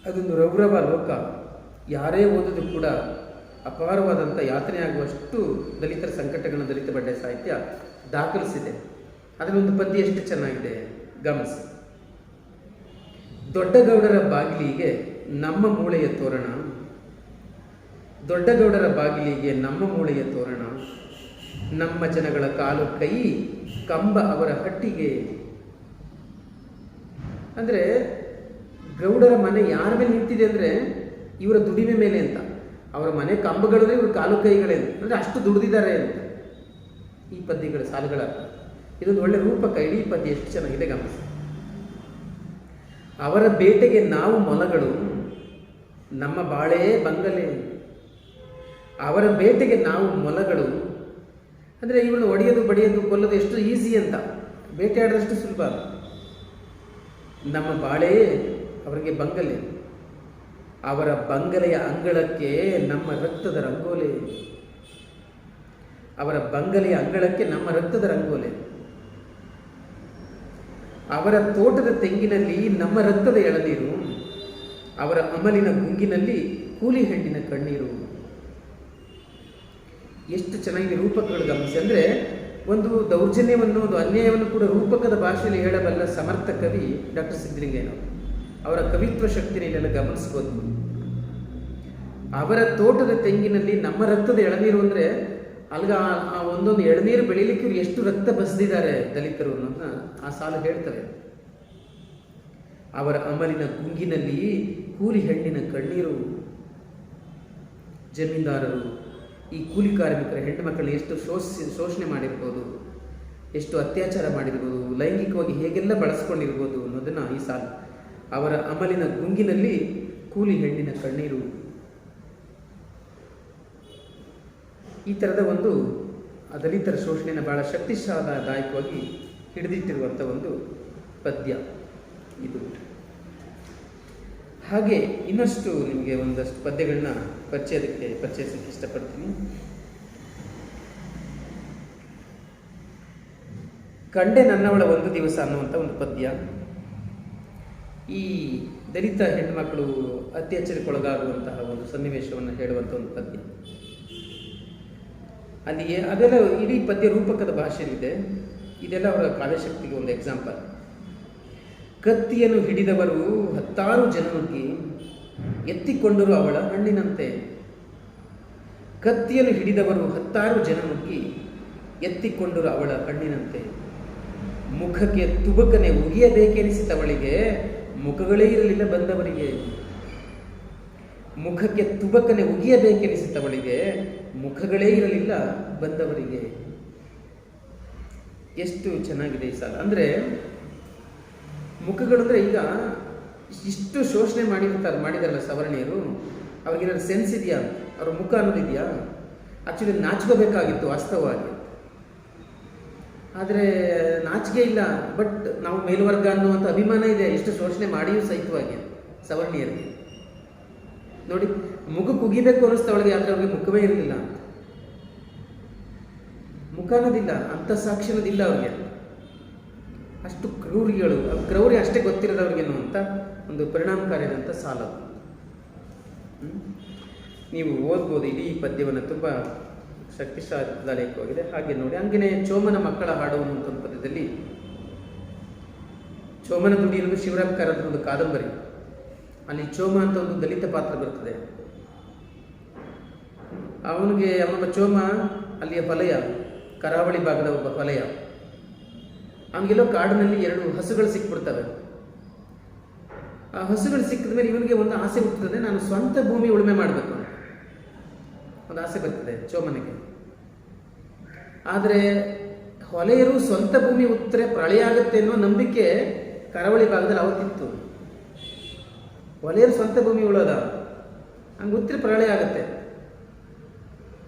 ಅದೊಂದು ರೌರವ ಲೋಕ. ಯಾರೇ ಓದಿದ್ರು ಕೂಡ ಅಪಾರವಾದಂಥ ಯಾತನೆ ಆಗುವಷ್ಟು ದಲಿತರ ಸಂಕಟಗಳನ್ನು ದಲಿತ ಬಂಡೆ ಸಾಹಿತ್ಯ ದಾಖಲಿಸಿದೆ. ಅದರೊಂದು ಪದ್ಯ ಎಷ್ಟು ಚೆನ್ನಾಗಿದೆ ಗಮನಿಸಿ. ದೊಡ್ಡಗೌಡರ ಬಾಗಿಲಿಗೆ ನಮ್ಮ ಮೂಳೆಯ ತೋರಣ, ದೊಡ್ಡಗೌಡರ ಬಾಗಿಲಿಗೆ ನಮ್ಮ ಮೂಳೆಯ ತೋರಣ, ನಮ್ಮ ಜನಗಳ ಕಾಲು ಕೈ ಕಂಬ ಅವರ ಹಟ್ಟಿಗೆ. ಅಂದರೆ ಗೌಡರ ಮನೆ ಯಾರ ಮೇಲೆ ನಿಂತಿದೆ ಅಂದರೆ ಇವರ ದುಡಿಮೆ ಮೇಲೆ ಅಂತ. ಅವರ ಮನೆ ಕಂಬಗಳೇ ಇವ್ರ ಕಾಲು ಕೈಗಳೇ ಅಂದರೆ ಅಷ್ಟು ದುಡಿದಿದ್ದಾರೆ ಅಂತ ಈ ಪದ್ಯಗಳ ಸಾಲುಗಳ. ಇದೊಂದು ಒಳ್ಳೆ ರೂಪಕ. ಇಡೀ ಪದ್ಯ ಎಷ್ಟು ಚೆನ್ನಾಗಿದೆ ಗಮನಿಸಿ. ಅವರ ಬೇಟೆಗೆ ನಾವು ಮೊಲಗಳು, ನಮ್ಮ ಬಾಳೇ ಬಂಗಲೆ. ಅವರ ಬೇಟೆಗೆ ನಾವು ಮೊಲಗಳು ಅಂದರೆ ಇವ್ರನ್ನ ಒಡೆಯೋದು, ಬಡಿಯೋದು, ಕೊಲ್ಲೋದು ಎಷ್ಟು ಈಸಿ ಅಂತ, ಬೇಟೆಯಾಡೋದಷ್ಟು ಸುಲಭ. ನಮ್ಮ ಬಾಳೇ ಅವರಿಗೆ ಬಂಗಲೆ, ಅವರ ಬಂಗಲೆಯ ಅಂಗಳಕ್ಕೆ ನಮ್ಮ ರಕ್ತದ ರಂಗೋಲೆ, ಅವರ ಬಂಗಲೆಯ ಅಂಗಳಕ್ಕೆ ನಮ್ಮ ರಕ್ತದ ರಂಗೋಲೆ, ಅವರ ತೋಟದ ತೆಂಗಿನಲ್ಲಿ ನಮ್ಮ ರಕ್ತದ ಎಳನೀರು, ಅವರ ಅಮಲಿನ ಗುಂಗಿನಲ್ಲಿ ಕೂಲಿ ಹೆಣ್ಣಿನ ಕಣ್ಣೀರು. ಎಷ್ಟು ಚೆನ್ನಾಗಿದೆ ರೂಪಕಗಳು ಗಮನಿಸಿ. ಅಂದರೆ ಒಂದು ದೌರ್ಜನ್ಯವನ್ನು, ಒಂದು ಅನ್ಯಾಯವನ್ನು ಕೂಡ ರೂಪಕದ ಭಾಷೆಯಲ್ಲಿ ಹೇಳಬಲ್ಲ ಸಮರ್ಥ ಕವಿ ಡಾಕ್ಟರ್ ಸಿದ್ದಲಿಂಗಯ್ಯನವರು. ಅವರ ಕವಿತ್ವ ಶಕ್ತಿನ ಇಲ್ಲೆಲ್ಲ ಗಮನಿಸ್ಬೋದು. ಅವರ ತೋಟದ ತೆಂಗಿನಲ್ಲಿ ನಮ್ಮ ರಕ್ತದ ಎಳನೀರು ಅಂದರೆ ಅಲ್ಗ ಆ ಒಂದೊಂದು ಎಳನೀರು ಬೆಳೀಲಿಕ್ಕೆ ಇವ್ರು ಎಷ್ಟು ರಕ್ತ ಬಸಿದಿದ್ದಾರೆ ದಲಿತರು ಅನ್ನೋದನ್ನ ಆ ಸಾಲು ಹೇಳ್ತಾರೆ. ಅವರ ಅಮಲಿನ ಗುಂಗಿನಲ್ಲಿ ಕೂಲಿ ಹೆಣ್ಣಿನ ಕಣ್ಣೀರು. ಜಮೀನ್ದಾರರು ಈ ಕೂಲಿ ಕಾರ್ಮಿಕರ ಹೆಣ್ಣು ಮಕ್ಕಳನ್ನ ಎಷ್ಟು ಶೋಷಣೆ ಮಾಡಿರ್ಬೋದು, ಎಷ್ಟು ಅತ್ಯಾಚಾರ ಮಾಡಿರ್ಬೋದು, ಲೈಂಗಿಕವಾಗಿ ಹೇಗೆಲ್ಲ ಬಳಸ್ಕೊಂಡಿರ್ಬೋದು ಅನ್ನೋದನ್ನು ಈ ಸಾಲು. ಅವರ ಅಮಲಿನ ಗುಂಗಿನಲ್ಲಿ ಕೂಲಿ ಹೆಣ್ಣಿನ ಕಣ್ಣೀರು. ಈ ಥರದ ಒಂದು ದಲಿತರ ಶೋಷಣೆಯನ್ನು ಬಹಳ ಶಕ್ತಿಶಾಲಿದಾಯಕವಾಗಿ ಹಿಡಿದಿಟ್ಟಿರುವಂಥ ಒಂದು ಪದ್ಯ ಇದು. ಹಾಗೆ ಇನ್ನಷ್ಟು ನಿಮಗೆ ಒಂದಷ್ಟು ಪದ್ಯಗಳನ್ನ ಪರಿಚಯಿಸಕ್ಕೆ ಇಷ್ಟಪಡ್ತೀನಿ. ಕಂಡೆ ನನ್ನವಳ ಒಂದು ದಿವಸ ಅನ್ನುವಂಥ ಒಂದು ಪದ್ಯ. ಈ ದಲಿತ ಹೆಣ್ಮಕ್ಕಳು ಅತ್ಯಾಚಾರಕ್ಕೊಳಗಾಗುವಂತಹ ಒಂದು ಸನ್ನಿವೇಶವನ್ನು ಹೇಳುವಂಥ ಒಂದು ಪದ್ಯ. ಅಲ್ಲಿಗೆ ಅದೆಲ್ಲ ಇಡೀ ಪದ್ಯ ರೂಪಕದ ಭಾಷೆಯಲ್ಲಿದೆ. ಇದೆಲ್ಲ ಅವರ ಕಾವ್ಯಶಕ್ತಿಗೆ ಒಂದು ಎಕ್ಸಾಂಪಲ್. ಕತ್ತಿಯನ್ನು ಹಿಡಿದವರು 10 ಜನ ನುಗ್ಗಿ ಎತ್ತಿಕೊಂಡರು ಅವಳ ಹಣ್ಣಿನಂತೆ. ಕತ್ತಿಯನ್ನು ಹಿಡಿದವರು 10 ಜನ ನುಗ್ಗಿ ಎತ್ತಿಕೊಂಡರು ಅವಳ ಹಣ್ಣಿನಂತೆ. ಮುಖಕ್ಕೆ ತುಬಕನೆ ಉಗಿಯಬೇಕೆನಿಸಿತವಳಿಗೆ ಮುಖಗಳೇ ಇರಲಿಲ್ಲ ಬಂದವರಿಗೆ. ಮುಖಕ್ಕೆ ತುಬಕನೆ ಉಗಿಯಬೇಕೆನಿಸಿತವಳಿಗೆ, ಮುಖಗಳೇ ಇರಲಿಲ್ಲ ಬಂದವರಿಗೆ. ಎಷ್ಟು ಚೆನ್ನಾಗಿದೆ ಈ ಸಾಲ. ಅಂದರೆ ಮುಖಗಳಂದರೆ ಈಗ ಇಷ್ಟು ಶೋಷಣೆ ಮಾಡಿದಾರಲ್ಲ ಸವರ್ಣೀಯರು, ಅವ್ರಿಗೇನಾದ್ರು ಸೆನ್ಸ್ ಇದೆಯಾ? ಅವ್ರ ಮುಖ ಅನ್ನೋದಿದೆಯಾ? ಆ್ಯಕ್ಚುಲಿ ನಾಚ್ಕೋಬೇಕಾಗಿತ್ತು ವಾಸ್ತವವಾಗಿ, ಆದರೆ ನಾಚಿಕೆ ಇಲ್ಲ. ಬಟ್ ನಾವು ಮೇಲ್ವರ್ಗ ಅನ್ನುವಂಥ ಅಭಿಮಾನ ಇದೆ, ಇಷ್ಟು ಶೋಷಣೆ ಮಾಡಿಯೂ ಸಹಿತವಾಗಿ ಸವರ್ಣೀಯರಿಗೆ. ನೋಡಿ, ಮುಖಕ್ಕೆ ಉಗಿಬೇಕು ಅನ್ನಿಸ್ತವಳಿಗೆ, ಆದರೆ ಅವ್ರಿಗೆ ಮುಖವೇ ಇರಲಿಲ್ಲ ಅಂತ. ಮುಖ ಅನ್ನೋದಿಲ್ಲ, ಅಂಥ ಸಾಕ್ಷಿ ಅನ್ನೋದಿಲ್ಲ ಅವ್ರಿಗೆ. ಅಷ್ಟು ಕ್ರೌರಿಗಳು, ಕ್ರೌರ್ಯ ಅಷ್ಟೇ ಗೊತ್ತಿರೋದವ್ರಿಗೇನು ಅಂತ ಒಂದು ಪರಿಣಾಮಕಾರಿಯಾದಂಥ ಸಾಲ. ನೀವು ಓದ್ಬೋದು ಇಡೀ ಪದ್ಯವನ್ನು, ತುಂಬ ಶಕ್ತಿಶಾಲಿಯಾಗಿದೆ. ಹಾಗೆ ನೋಡಿ, ಹಂಗೆಯೇ ಚೋಮನ ಮಕ್ಕಳ ಹಾಡು ಅನ್ನುವಂಥ ಒಂದು ಪದ್ಯದಲ್ಲಿ, ಚೋಮನ ದುಡಿ ಅನ್ನೋದು ಶಿವರಾಮ್ ಕಾರಂತರ ಒಂದು ಕಾದಂಬರಿ. ಅಲ್ಲಿ ಚೋಮ ಅಂತ ಒಂದು ದಲಿತ ಪಾತ್ರ ಬರ್ತದೆ. ಅವನೊಬ್ಬ ಚೋಮ ಅಲ್ಲಿಯ ಹೊಲೆಯ, ಕರಾವಳಿ ಭಾಗದ ಒಬ್ಬ ಹೊಲೆಯ. ಅವನಿಗೆಲ್ಲೋ ಕಾಡಿನಲ್ಲಿ 2 ಹಸುಗಳು ಸಿಕ್ಬಿಡ್ತವೆ. ಆ ಹಸುಗಳು ಸಿಕ್ಕಿದ ಮೇಲೆ ಇವನಿಗೆ ಒಂದು ಆಸೆ ಹುಟ್ಟುತ್ತದೆ, ನಾನು ಸ್ವಂತ ಭೂಮಿ ಉಳುಮೆ ಮಾಡಬೇಕು ಒಂದು ಆಸೆ ಬರ್ತದೆ ಚೋಮನಿಗೆ. ಆದರೆ ಹೊಲೆಯರು ಸ್ವಂತ ಭೂಮಿ ಉತ್ತರೆ ಪ್ರಳಯ ಆಗುತ್ತೆ ಅನ್ನೋ ನಂಬಿಕೆ ಕರಾವಳಿ ಭಾಗದಲ್ಲಿ ಅವತ್ತಿತ್ತು. ಹೊಲೆಯರು ಸ್ವಂತ ಭೂಮಿ ಉಳೋದ, ಹಂಗೆ ಉತ್ತರೆ ಪ್ರಳಯ ಆಗುತ್ತೆ.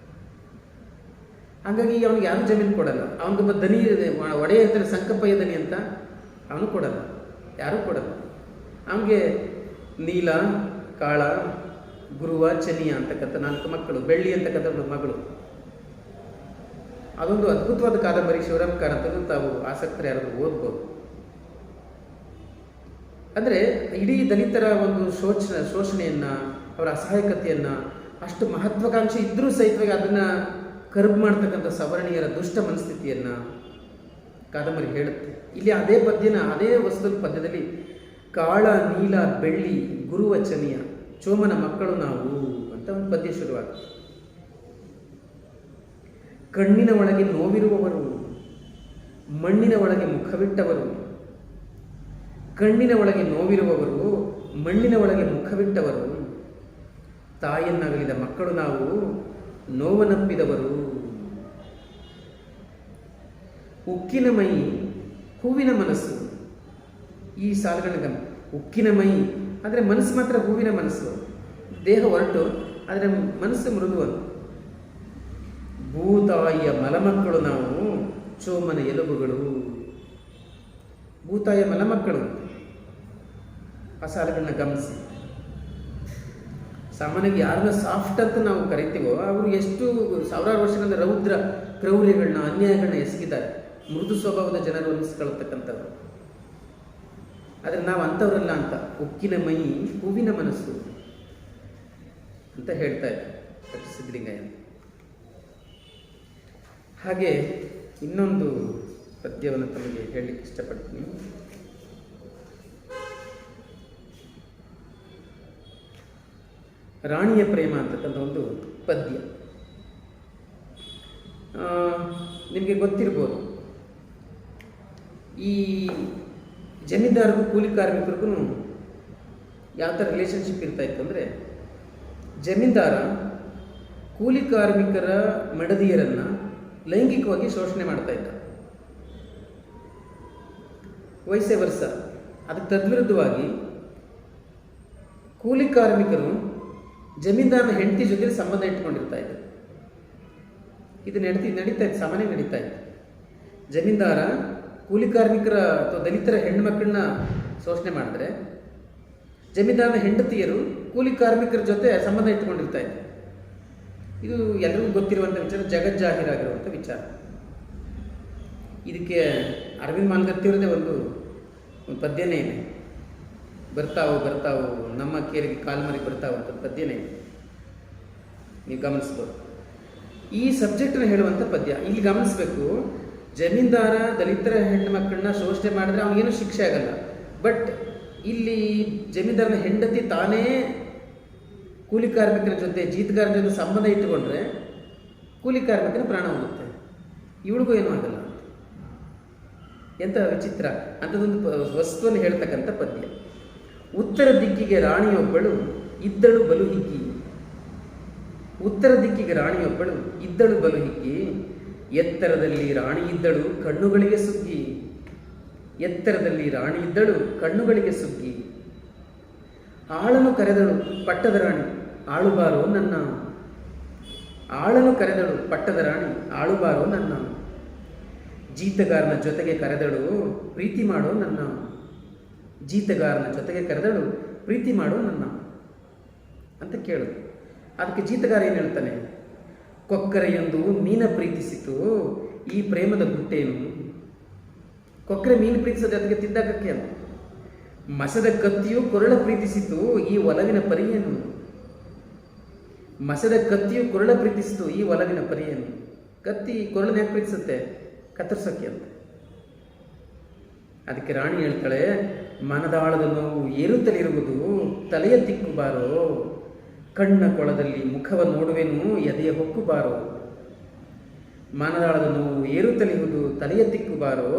ಹಾಗಾಗಿ ಅವನಿಗೆ ಯಾರು ಜಮೀನು ಕೊಡಲ್ಲ. ಅವನಿಗೊಬ್ಬ ದನಿ ಒಡೆಯ ಇರ್ತಾರೆ, ಸಂಕಪ್ಪಯ್ಯ ದನಿ ಅಂತ, ಅವನು ಕೊಡಲ್ಲ, ಯಾರೂ ಕೊಡಲ್ಲ. ಅವನಿಗೆ ನೀಲ, ಕಾಳ, ಗುರುವ, ಚನಿಯ ಅಂತಕ್ಕಂಥ 4 ಮಕ್ಕಳು, ಬೆಳ್ಳಿ ಅಂತಕ್ಕಂಥ ಒಂದು ಮಗಳು. ಅದೊಂದು ಅದ್ಭುತವಾದ ಕಾದಂಬರಿ ಶಿವರಾಮ್ ಕಾರಂತರು. ತಾವು ಆಸಕ್ತರು ಯಾರಾದರೂ ಓದ್ಬೋದು. ಅಂದರೆ ಇಡೀ ದಲಿತರ ಒಂದು ಶೋಷಣೆಯನ್ನು, ಅವರ ಅಸಹಾಯಕತೆಯನ್ನು, ಅಷ್ಟು ಮಹತ್ವಾಕಾಂಕ್ಷೆ ಇದ್ದರೂ ಸಹಿತವಾಗಿ ಅದನ್ನು ಕರ್ಬ್ ಮಾಡ್ತಕ್ಕಂಥ ಸವರ್ಣೀಯರ ದುಷ್ಟ ಮನಸ್ಥಿತಿಯನ್ನು ಕಾದಂಬರಿ ಹೇಳುತ್ತೆ. ಇಲ್ಲಿ ಅದೇ ಪದ್ಯನ, ಅದೇ ಪದ್ಯದಲ್ಲಿ ಕಾಳ, ನೀಲ, ಬೆಳ್ಳಿ, ಗುರುವ, ಚನಿಯ, ಚೋಮನ ಮಕ್ಕಳು ನಾವು ಅಂತ ಒಂದು ಪದ್ಯ ಶುರುವಾಗುತ್ತೆ. ಕಣ್ಣಿನ ಒಳಗೆ ನೋವಿರುವವರು, ಮಣ್ಣಿನ ಒಳಗೆ ಮುಖವಿಟ್ಟವರು. ಕಣ್ಣಿನ ಒಳಗೆ ನೋವಿರುವವರು, ಮಣ್ಣಿನ ಒಳಗೆ ಮುಖವಿಟ್ಟವರು. ತಾಯಿಯನ್ನಗಲಿದ ಮಕ್ಕಳು ನಾವು, ನೋವನಪ್ಪಿದವರು. ಉಕ್ಕಿನ ಮೈ, ಹೂವಿನ ಮನಸ್ಸು. ಈ ಸಾಲುಗಳನ್ನ ಉಕ್ಕಿನ ಮೈ ಅಂದರೆ ಮನಸ್ಸು ಮಾತ್ರ ಹೂವಿನ ಮನಸ್ಸು, ದೇಹ ಹೊರಟು, ಆದರೆ ಮನಸ್ಸು ಮೃದುವನ್ನು. ಭೂತಾಯಿಯ ಮಲಮಕ್ಕಳು ನಾವು, ಚೋಮನ ಎಲುಬುಗಳು. ಭೂತಾಯಿಯ ಮಲಮಕ್ಕಳು. ಆ ಸಾಲುಗಳನ್ನ ಗಮನಿಸಿ. ಸಾಮಾನ್ಯವಾಗಿ ಯಾರನ್ನ ಸಾಫ್ಟ್ ಅಂತ ನಾವು ಕರಿತೀವೋ ಅವರು ಎಷ್ಟು ಸಾವಿರಾರು ವರ್ಷಗಳಿಂದ ರೌದ್ರ ಕ್ರೌರ್ಯಗಳನ್ನ, ಅನ್ಯಾಯಗಳನ್ನ ಎಸಗಿದ್ದಾರೆ. ಮೃದು ಸ್ವಭಾವದ ಜನರು ಅನ್ನಿಸ್ಕೊಳ್ತಕ್ಕಂಥವ್ರು. ಆದರೆ ನಾವು ಅಂಥವ್ರಲ್ಲ ಅಂತ. ಉಕ್ಕಿನ ಮೈ, ಹೂವಿನ ಮನಸ್ಸು ಅಂತ ಹೇಳ್ತಾ ಇದ್ದಾರೆ ಸಿದ್ಧಲಿಂಗಯ್ಯ. ಹಾಗೆ ಇನ್ನೊಂದು ಪದ್ಯವನ್ನು ತಮಗೆ ಹೇಳಲಿಕ್ಕೆ ಇಷ್ಟಪಡ್ತೀನಿ. ರಾಣಿಯ ಪ್ರೇಮ ಅಂತಕ್ಕಂಥ ಒಂದು ಪದ್ಯ. ನಿಮಗೆ ಗೊತ್ತಿರ್ಬೋದು, ಈ ಜಮೀನ್ದಾರಗೂ ಕೂಲಿ ಕಾರ್ಮಿಕರಿಗೂ ಯಾವ ಥರ ರಿಲೇಷನ್ಶಿಪ್ ಇರ್ತಾ ಇತ್ತು ಅಂದರೆ, ಜಮೀನ್ದಾರ ಕೂಲಿ ಕಾರ್ಮಿಕರ ಮಡದಿಯರನ್ನು ಲೈಂಗಿಕವಾಗಿ ಶೋಷಣೆ ಮಾಡ್ತಾ ಇದ್ದ. ವೈಸೆ ವರ್ಷ ಅದಕ್ಕೆ ತದ್ವಿರುದ್ಧವಾಗಿ ಕೂಲಿ ಕಾರ್ಮಿಕರು ಜಮೀನ್ದಾರನ ಹೆಂಡತಿ ಜೊತೆ ಸಂಬಂಧ ಇಟ್ಕೊಂಡಿರ್ತಾ ಇದ್ದರು. ಇದು ನಡೀತಾ ಇತ್ತು, ಸಾಮಾನ್ಯ ನಡೀತಾ ಇತ್ತು. ಜಮೀನ್ದಾರ ಕೂಲಿ ಕಾರ್ಮಿಕರ ಅಥವಾ ದಲಿತರ ಹೆಣ್ಣುಮಕ್ಕಳನ್ನ ಶೋಷಣೆ ಮಾಡಿದ್ರೆ, ಜಮೀನ್ದಾರನ ಹೆಂಡತಿಯರು ಕೂಲಿ ಕಾರ್ಮಿಕರ ಜೊತೆ ಸಂಬಂಧ ಇಟ್ಕೊಂಡಿರ್ತಾ ಇದ್ರು. ಇದು ಎಲ್ಲರಿಗೂ ಗೊತ್ತಿರುವಂಥ ವಿಚಾರ, ಜಗಜ್ಜಾಹೀರಾಗಿರುವಂಥ ವಿಚಾರ. ಇದಕ್ಕೆ ಅರವಿಂದ್ ಮಾಲ್ಗತ್ತಿಯವರದೇ ಒಂದು ಪದ್ಯನೇ ಇದೆ. ಬರ್ತಾವು ನಮ್ಮ ಕೇರಿಗೆ ಕಾಲ್ಮರಿ ಬರ್ತಾವು ಅಂತ ಪದ್ಯನೇ ಇದೆ, ನೀವು ಗಮನಿಸ್ಬೋದು. ಈ ಸಬ್ಜೆಕ್ಟನ್ನು ಹೇಳುವಂಥ ಪದ್ಯ ಇಲ್ಲಿ ಗಮನಿಸಬೇಕು. ಜಮೀನ್ದಾರ ದಲಿತರ ಹೆಣ್ಣು ಮಕ್ಕಳನ್ನ ಶೋಷಣೆ ಮಾಡಿದ್ರೆ ಅವನಿಗೇನು ಶಿಕ್ಷೆ ಆಗಲ್ಲ. ಬಟ್ ಇಲ್ಲಿ ಜಮೀನ್ದಾರನ ಹೆಂಡತಿ ತಾನೇ ಕೂಲಿ ಕಾರ್ಮಿಕರ ಜೊತೆ, ಜೀತಗಾರರ ಜೊತೆ ಸಂಬಂಧ ಇಟ್ಟುಕೊಂಡ್ರೆ ಕೂಲಿ ಕಾರ್ಮಿಕನ ಪ್ರಾಣ ಹೋಗುತ್ತೆ, ಇವಳಿಗೂ ಏನೂ ಆಗಲ್ಲ. ಎಂಥ ವಿಚಿತ್ರ, ಅಂಥದ್ದೊಂದು ವಸ್ತುವನ್ನು ಹೇಳ್ತಕ್ಕಂಥ ಪದ್ಯ. ಉತ್ತರ ದಿಕ್ಕಿಗೆ ರಾಣಿಯೊಬ್ಬಳು ಇದ್ದಳು ಬಲು ಹಿಗ್ಗಿ. ಉತ್ತರ ದಿಕ್ಕಿಗೆ ರಾಣಿಯೊಬ್ಬಳು ಇದ್ದಳು ಬಲು ಹಿಗ್ಗಿ. ಎತ್ತರದಲ್ಲಿ ರಾಣಿ ಇದ್ದಳು ಕಣ್ಣುಗಳಿಗೆ ಸುಗ್ಗಿ. ಎತ್ತರದಲ್ಲಿ ರಾಣಿ ಇದ್ದಳು ಕಣ್ಣುಗಳಿಗೆ ಸುಗ್ಗಿ. ಆಳನು ಕರೆದಳು ಪಟ್ಟದ ರಾಣಿ ಆಳುಬಾರೋ ನನ್ನ. ಆಳನು ಕರೆದಳು ಪಟ್ಟದ ರಾಣಿ ಆಳುಬಾರೋ ನನ್ನ. ಜೀತಗಾರನ ಜೊತೆಗೆ ಕರೆದಳು ಪ್ರೀತಿ ಮಾಡೋ ನನ್ನ. ಜೀತಗಾರನ ಜೊತೆಗೆ ಕರೆದಳು ಪ್ರೀತಿ ಮಾಡೋ ನನ್ನ ಅಂತ ಕೇಳು. ಅದಕ್ಕೆ ಜೀತಗಾರ ಏನು ಹೇಳ್ತಾನೆ? ಕೊಕ್ಕರೆಯೊಂದು ಮೀನ ಪ್ರೀತಿಸಿತು, ಈ ಪ್ರೇಮದ ಗುಟ್ಟೇನು. ಕೊಕ್ಕರೆ ಮೀನು ಪ್ರೀತಿಸೋದು ಅದಕ್ಕೆ ತಿಂದಾಕಕ್ಕೆ ಅಲ್ಲ. ಮಸದ ಕತ್ತಿಯು ಕೊರಳ ಪ್ರೀತಿಸಿತು, ಈ ಒಲವಿನ ಪರಿಯೇನು. ಮಸದ ಕತ್ತಿಯು ಕೊರಳ ಪ್ರೀತಿಸಿತು, ಈ ಒಲವಿನ ಪರಿಯೇನು. ಕತ್ತಿ ಕೊರಳನ್ನ ಯಾಕೆ ಪ್ರೀತಿಸುತ್ತೆ? ಕತ್ತರಿಸೋಕ್ಕೆ ಅಂತ. ಅದಕ್ಕೆ ರಾಣಿ ಹೇಳ್ತಾಳೆ, ಮನದಾಳದ ನೋವು ಏರುತ್ತಲಿರುವುದು ತಲೆಯ ತಿಕ್ಕು ಬಾರೋ. ಕಣ್ಣ ಕೊಳದಲ್ಲಿ ಮುಖವ ನೋಡುವೆನು ಎದೆಯ ಹೊಕ್ಕು ಬಾರೋ. ಮನದಾಳದ ನೋವು ಏರುತ್ತಲಿರುವುದು ತಲೆಯ ತಿಕ್ಕು ಬಾರೋ.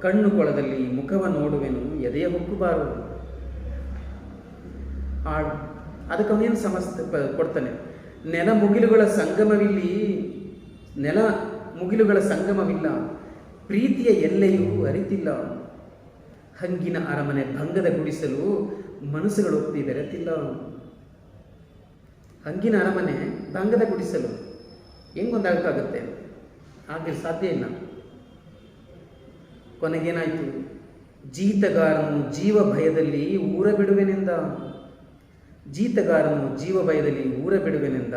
ಕಣ್ಣು ಕೊಳದಲ್ಲಿ ಮುಖವ ನೋಡುವೆನು ಎದೆಯ ಹೊಕ್ಕು ಬಾರೋ. ಅದಕ್ಕೆ ಅವನೇನು ಸಮಸ್ಯೆ ಕೊಡ್ತಾನೆ? ನೆಲ ಮುಗಿಲುಗಳ ಸಂಗಮವಿಲ್ಲಿ, ನೆಲ ಮುಗಿಲುಗಳ ಸಂಗಮವಿಲ್ಲ, ಪ್ರೀತಿಯ ಎಲ್ಲೆಯೂ ಅರಿತಿಲ್ಲ. ಹಂಗಿನ ಅರಮನೆ ಭಂಗದ ಗುಡಿಸಲು ಮನಸ್ಸುಗಳೊಪ್ಪಿ ಬೆರೆತಿಲ್ಲ. ಹಂಗಿನ ಅರಮನೆ ಭಂಗದ ಗುಡಿಸಲು ಹೆಂಗೊಂದಾಗಕ್ಕಾಗತ್ತೆ? ಹಾಗೆ ಸಾಧ್ಯ ಇಲ್ಲ. ಕೊನೆಗೇನಾಯಿತು? ಜೀತಗಾರನು ಜೀವ ಭಯದಲ್ಲಿ ಊರ ಬಿಡುವೆನೆಂದ. ಜೀತಗಾರನು ಜೀವ ಭಯದಲ್ಲಿ ಊರ ಬಿಡುವೆನೆಂದ.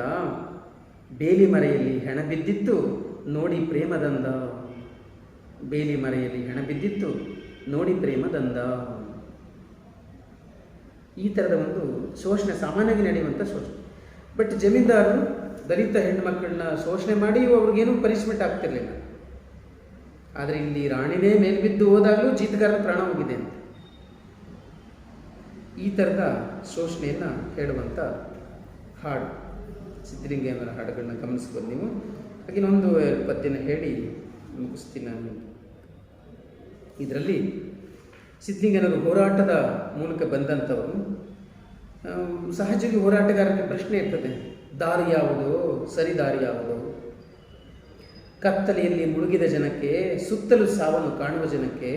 ಬೇಲಿ ಮರೆಯಲ್ಲಿ ಹೆಣ ಬಿದ್ದಿತ್ತು ನೋಡಿ ಪ್ರೇಮದಂದ. ಬೇಲಿ ಮರೆಯಲ್ಲಿ ಹೆಣ ಬಿದ್ದಿತ್ತು ನೋಡಿ ಪ್ರೇಮದಂದ. ಈ ಥರದ ಒಂದು ಶೋಷಣೆ ಸಾಮಾನ್ಯವಾಗಿ ನಡೆಯುವಂಥ ಶೋಷಣೆ. ಬಟ್ ಜಮೀನ್ದಾರರು ದಲಿತ ಹೆಣ್ಣು ಮಕ್ಕಳನ್ನ ಶೋಷಣೆ ಮಾಡಿ ಅವ್ರಿಗೇನೂ ಪನಿಷ್ಮೆಂಟ್ ಆಗ್ತಿರ್ಲಿಲ್ಲ. ಆದರೆ ಇಲ್ಲಿ ರಾಣಿನೇ ಮೇಲ್ಬಿದ್ದು ಹೋದಾಗಲೂ ಜೀತಗಾರನ ಪ್ರಾಣ ಹೋಗಿದೆ ಅಂತ. ಈ ಥರದ ಶೋಷಣೆಯನ್ನು ಹೇಳುವಂಥ ಹಾಡು ಸಿದ್ಧಲಿಂಗಯ್ಯನವರ ಹಾಡುಗಳನ್ನ ಗಮನಿಸ್ಬೋದು ನೀವು. ಹಾಗೇನೊಂದು ಪದ್ಯನ ಹೇಳಿ ಮುಗಿಸ್ತೀನಿ ನಾನು. ಇದರಲ್ಲಿ ಸಿದ್ಧಲಿಂಗಯ್ಯನವರು ಹೋರಾಟದ ಮೂಲಕ ಬಂದಂಥವರು. ಸಹಜವಾಗಿ ಹೋರಾಟಗಾರರಿಗೆ ಪ್ರಶ್ನೆ ಇರ್ತದೆ, ದಾರಿ ಯಾವುದು, ಸರಿ ದಾರಿ ಯಾವುದು. ಕತ್ತಲೆಯಲ್ಲಿ ಮುಳುಗಿದ ಜನಕ್ಕೆ, ಸುತ್ತಲೂ ಸಾವನ್ನು ಕಾಣುವ ಜನಕ್ಕೆ,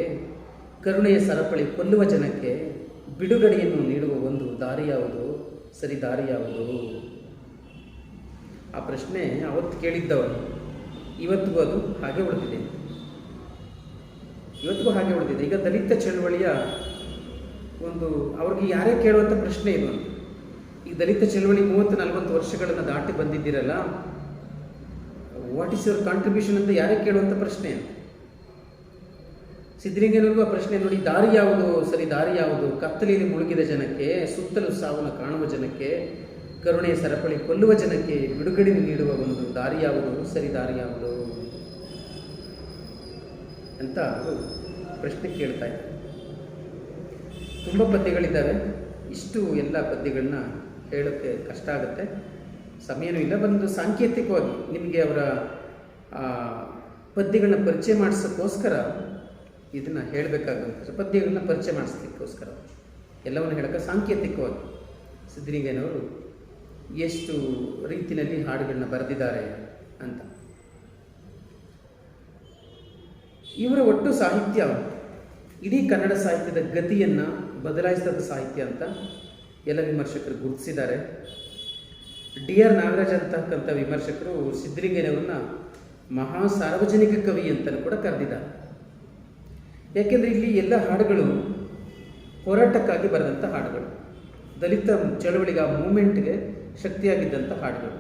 ಕರುಣೆಯ ಸರಪಳಿ ಕೊಲ್ಲುವ ಜನಕ್ಕೆ ಬಿಡುಗಡೆಯನ್ನು ನೀಡುವ ಒಂದು ದಾರಿ ಯಾವುದು, ಸರಿ ದಾರಿ ಯಾವುದು. ಆ ಪ್ರಶ್ನೆ ಅವತ್ತು ಕೇಳಿದ್ದವರು ಇವತ್ತಿಗೂ ಅದು ಹಾಗೆ ಉಳಿದಿದೆ. ಇವತ್ತಿಗೂ ಹಾಗೆ ಉಳಿದಿದೆ. ಈಗ ದಲಿತ ಚಳವಳಿಯ ಒಂದು ಅವ್ರಿಗೆ ಯಾರೇ ಕೇಳುವಂಥ ಪ್ರಶ್ನೆ ಇದು. ಈಗ ದಲಿತ ಚಳವಳಿ 30-40 ವರ್ಷಗಳನ್ನು ದಾಟಿ ಬಂದಿದ್ದೀರಲ್ಲ, ವಾಟ್ ಈಸ್ ಯುವರ್ ಕಾಂಟ್ರಿಬ್ಯೂಷನ್ ಅಂತ ಯಾರೇ ಕೇಳುವಂಥ ಪ್ರಶ್ನೆ ಅಂತ. ಸಿದ್ಧಲಿಂಗಯ್ಯನವ್ರಿಗೂ ಆ ಪ್ರಶ್ನೆ ನೋಡಿ, ದಾರಿ ಯಾವುದು, ಸರಿ ದಾರಿ ಯಾವುದು. ಕತ್ತಲೆಯಲ್ಲಿ ಮುಳುಗಿದ ಜನಕ್ಕೆ, ಸುತ್ತಲೂ ಸಾವನ್ನು ಕಾಣುವ ಜನಕ್ಕೆ, ಕರುಣೆಯ ಸರಪಳಿ ಕೊಲ್ಲುವ ಜನಕ್ಕೆ ಬಿಡುಗಡೆ ನೀಡುವ ಒಂದು ದಾರಿ ಯಾವುದು, ಸರಿ ದಾರಿ ಯಾವುದು ಅಂತ ಅವರು ಪ್ರಶ್ನೆ ಕೇಳ್ತಾ ಇದ್ದಾರೆ. ತುಂಬ ಪದ್ಯಗಳಿದ್ದಾವೆ. ಇಷ್ಟು ಎಲ್ಲ ಪದ್ಯಗಳನ್ನ ಹೇಳೋಕ್ಕೆ ಕಷ್ಟ ಆಗುತ್ತೆ, ಸಮಯನೂ ಇಲ್ಲ. ಬಂದು ಸಾಂಕೇತಿಕವಾಗಿ ನಿಮಗೆ ಅವರ ಪದ್ಯಗಳನ್ನ ಪರಿಚಯ ಮಾಡಿಸೋಕ್ಕೋಸ್ಕರ ಇದನ್ನು ಹೇಳಬೇಕಾಗುತ್ತೆ. ಪದ್ಯಗಳನ್ನ ಪರಿಚಯ ಮಾಡಿಸೋದಕ್ಕೋಸ್ಕರ ಎಲ್ಲವನ್ನು ಹೇಳೋಕ್ಕೆ ಸಾಂಕೇತಿಕವಾಗಿ ಸಿದ್ಧಲಿಂಗಯ್ಯನವರು ಎಷ್ಟು ರೀತಿಯಲ್ಲಿ ಹಾಡುಗಳನ್ನ ಬರೆದಿದ್ದಾರೆ ಅಂತ. ಇವರ ಒಟ್ಟು ಸಾಹಿತ್ಯ ಇಡೀ ಕನ್ನಡ ಸಾಹಿತ್ಯದ ಗತಿಯನ್ನು ಬದಲಾಯಿಸಿದ ಸಾಹಿತ್ಯ ಅಂತ ಎಲ್ಲ ವಿಮರ್ಶಕರು ಗುರುತಿಸಿದ್ದಾರೆ. DR ನಾಗರಾಜ್ ಅಂತಕ್ಕಂಥ ವಿಮರ್ಶಕರು ಸಿದ್ಧಲಿಂಗಯ್ಯನವ್ರನ್ನ ಮಹಾ ಸಾರ್ವಜನಿಕ ಕವಿ ಅಂತಲೂ ಕೂಡ ಕರೆದಿದ್ದಾರೆ. ಯಾಕೆಂದರೆ ಇಲ್ಲಿ ಎಲ್ಲ ಹಾಡುಗಳು ಹೋರಾಟಕ್ಕಾಗಿ ಬರೆದಂಥ ಹಾಡುಗಳು, ದಲಿತ ಚಳವಳಿಗೆ ಆ ಮೂಮೆಂಟ್ಗೆ ಶಕ್ತಿಯಾಗಿದ್ದಂಥ ಹಾಡುಗಳು.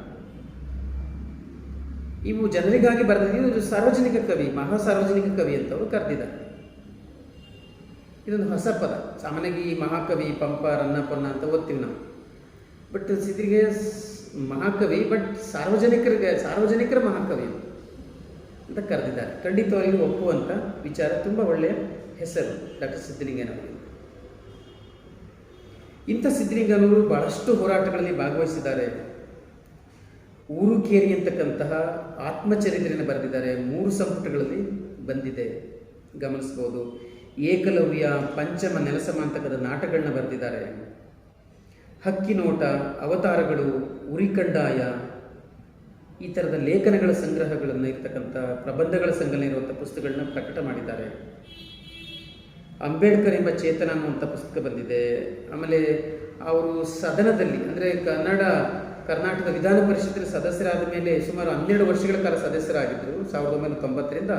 ಇವು ಜನರಿಗಾಗಿ ಬರೆದ ಇದು ಸಾರ್ವಜನಿಕ ಕವಿ, ಮಹಾ ಸಾರ್ವಜನಿಕ ಕವಿ ಅಂತವರು ಕರೆದಿದ್ದಾರೆ. ಇದೊಂದು ಹೊಸ ಪದ. ಸಾಮಾನ್ಯವಾಗಿ ಈ ಮಹಾಕವಿ ಪಂಪ, ರನ್ನ, ಪೊನ್ನ ಅಂತ ಓದ್ತೀವಿ ನಾವು. ಬಟ್ ಸಿದ್ಧಲಿಂಗಯ್ಯ ಮಹಾಕವಿ, ಬಟ್ ಸಾರ್ವಜನಿಕರ ಮಹಾಕವಿ ಅಂತ ಕರೆದಿದ್ದಾರೆ. ಖಂಡಿತವಾಗಿಯೂ ಒಪ್ಪುವಂಥ ವಿಚಾರ. ತುಂಬ ಒಳ್ಳೆಯ ಹೆಸರು ಡಾಕ್ಟರ್ ಸಿದ್ಧಲಿಂಗಯ್ಯನವರು. ಇಂಥ ಸಿದ್ಧಲಿಂಗಯ್ಯನವರು ಬಹಳಷ್ಟು ಹೋರಾಟಗಳಲ್ಲಿ ಭಾಗವಹಿಸಿದ್ದಾರೆ. ಊರುಕೇರಿ ಅಂತಕ್ಕಂತಹ ಆತ್ಮಚರಿತ್ರೆಯನ್ನು ಬರೆದಿದ್ದಾರೆ. 3 ಸಂಪುಟಗಳಲ್ಲಿ ಬಂದಿದೆ, ಗಮನಿಸ್ಬೋದು. ಏಕಲವ್ಯ, ಪಂಚಮ, ನೆಲಸಮಾಂತಕದ ನಾಟಕಗಳನ್ನ ಬರೆದಿದ್ದಾರೆ. ಹಕ್ಕಿನೋಟ, ಅವತಾರಗಳು, ಉರಿಕಂಡಾಯ, ಈ ಥರದ ಲೇಖನಗಳ ಸಂಗ್ರಹಗಳನ್ನು ಇರ್ತಕ್ಕಂಥ ಪ್ರಬಂಧಗಳ ಸಂಕಲನ ಇರುವಂಥ ಪುಸ್ತಕಗಳನ್ನ ಪ್ರಕಟ ಮಾಡಿದ್ದಾರೆ. ಅಂಬೇಡ್ಕರ್ ಎಂಬ ಚೇತನ ಅನ್ನುವಂಥ ಪುಸ್ತಕ ಬಂದಿದೆ. ಆಮೇಲೆ ಅವರು ಸದನದಲ್ಲಿ ಅಂದರೆ ಕರ್ನಾಟಕ ವಿಧಾನ ಪರಿಷತ್ತಿನ ಸದಸ್ಯರಾದ ಮೇಲೆ ಸುಮಾರು 12 ವರ್ಷಗಳ ಕಾಲ ಸದಸ್ಯರಾಗಿದ್ದರು. 1990ರಿಂದ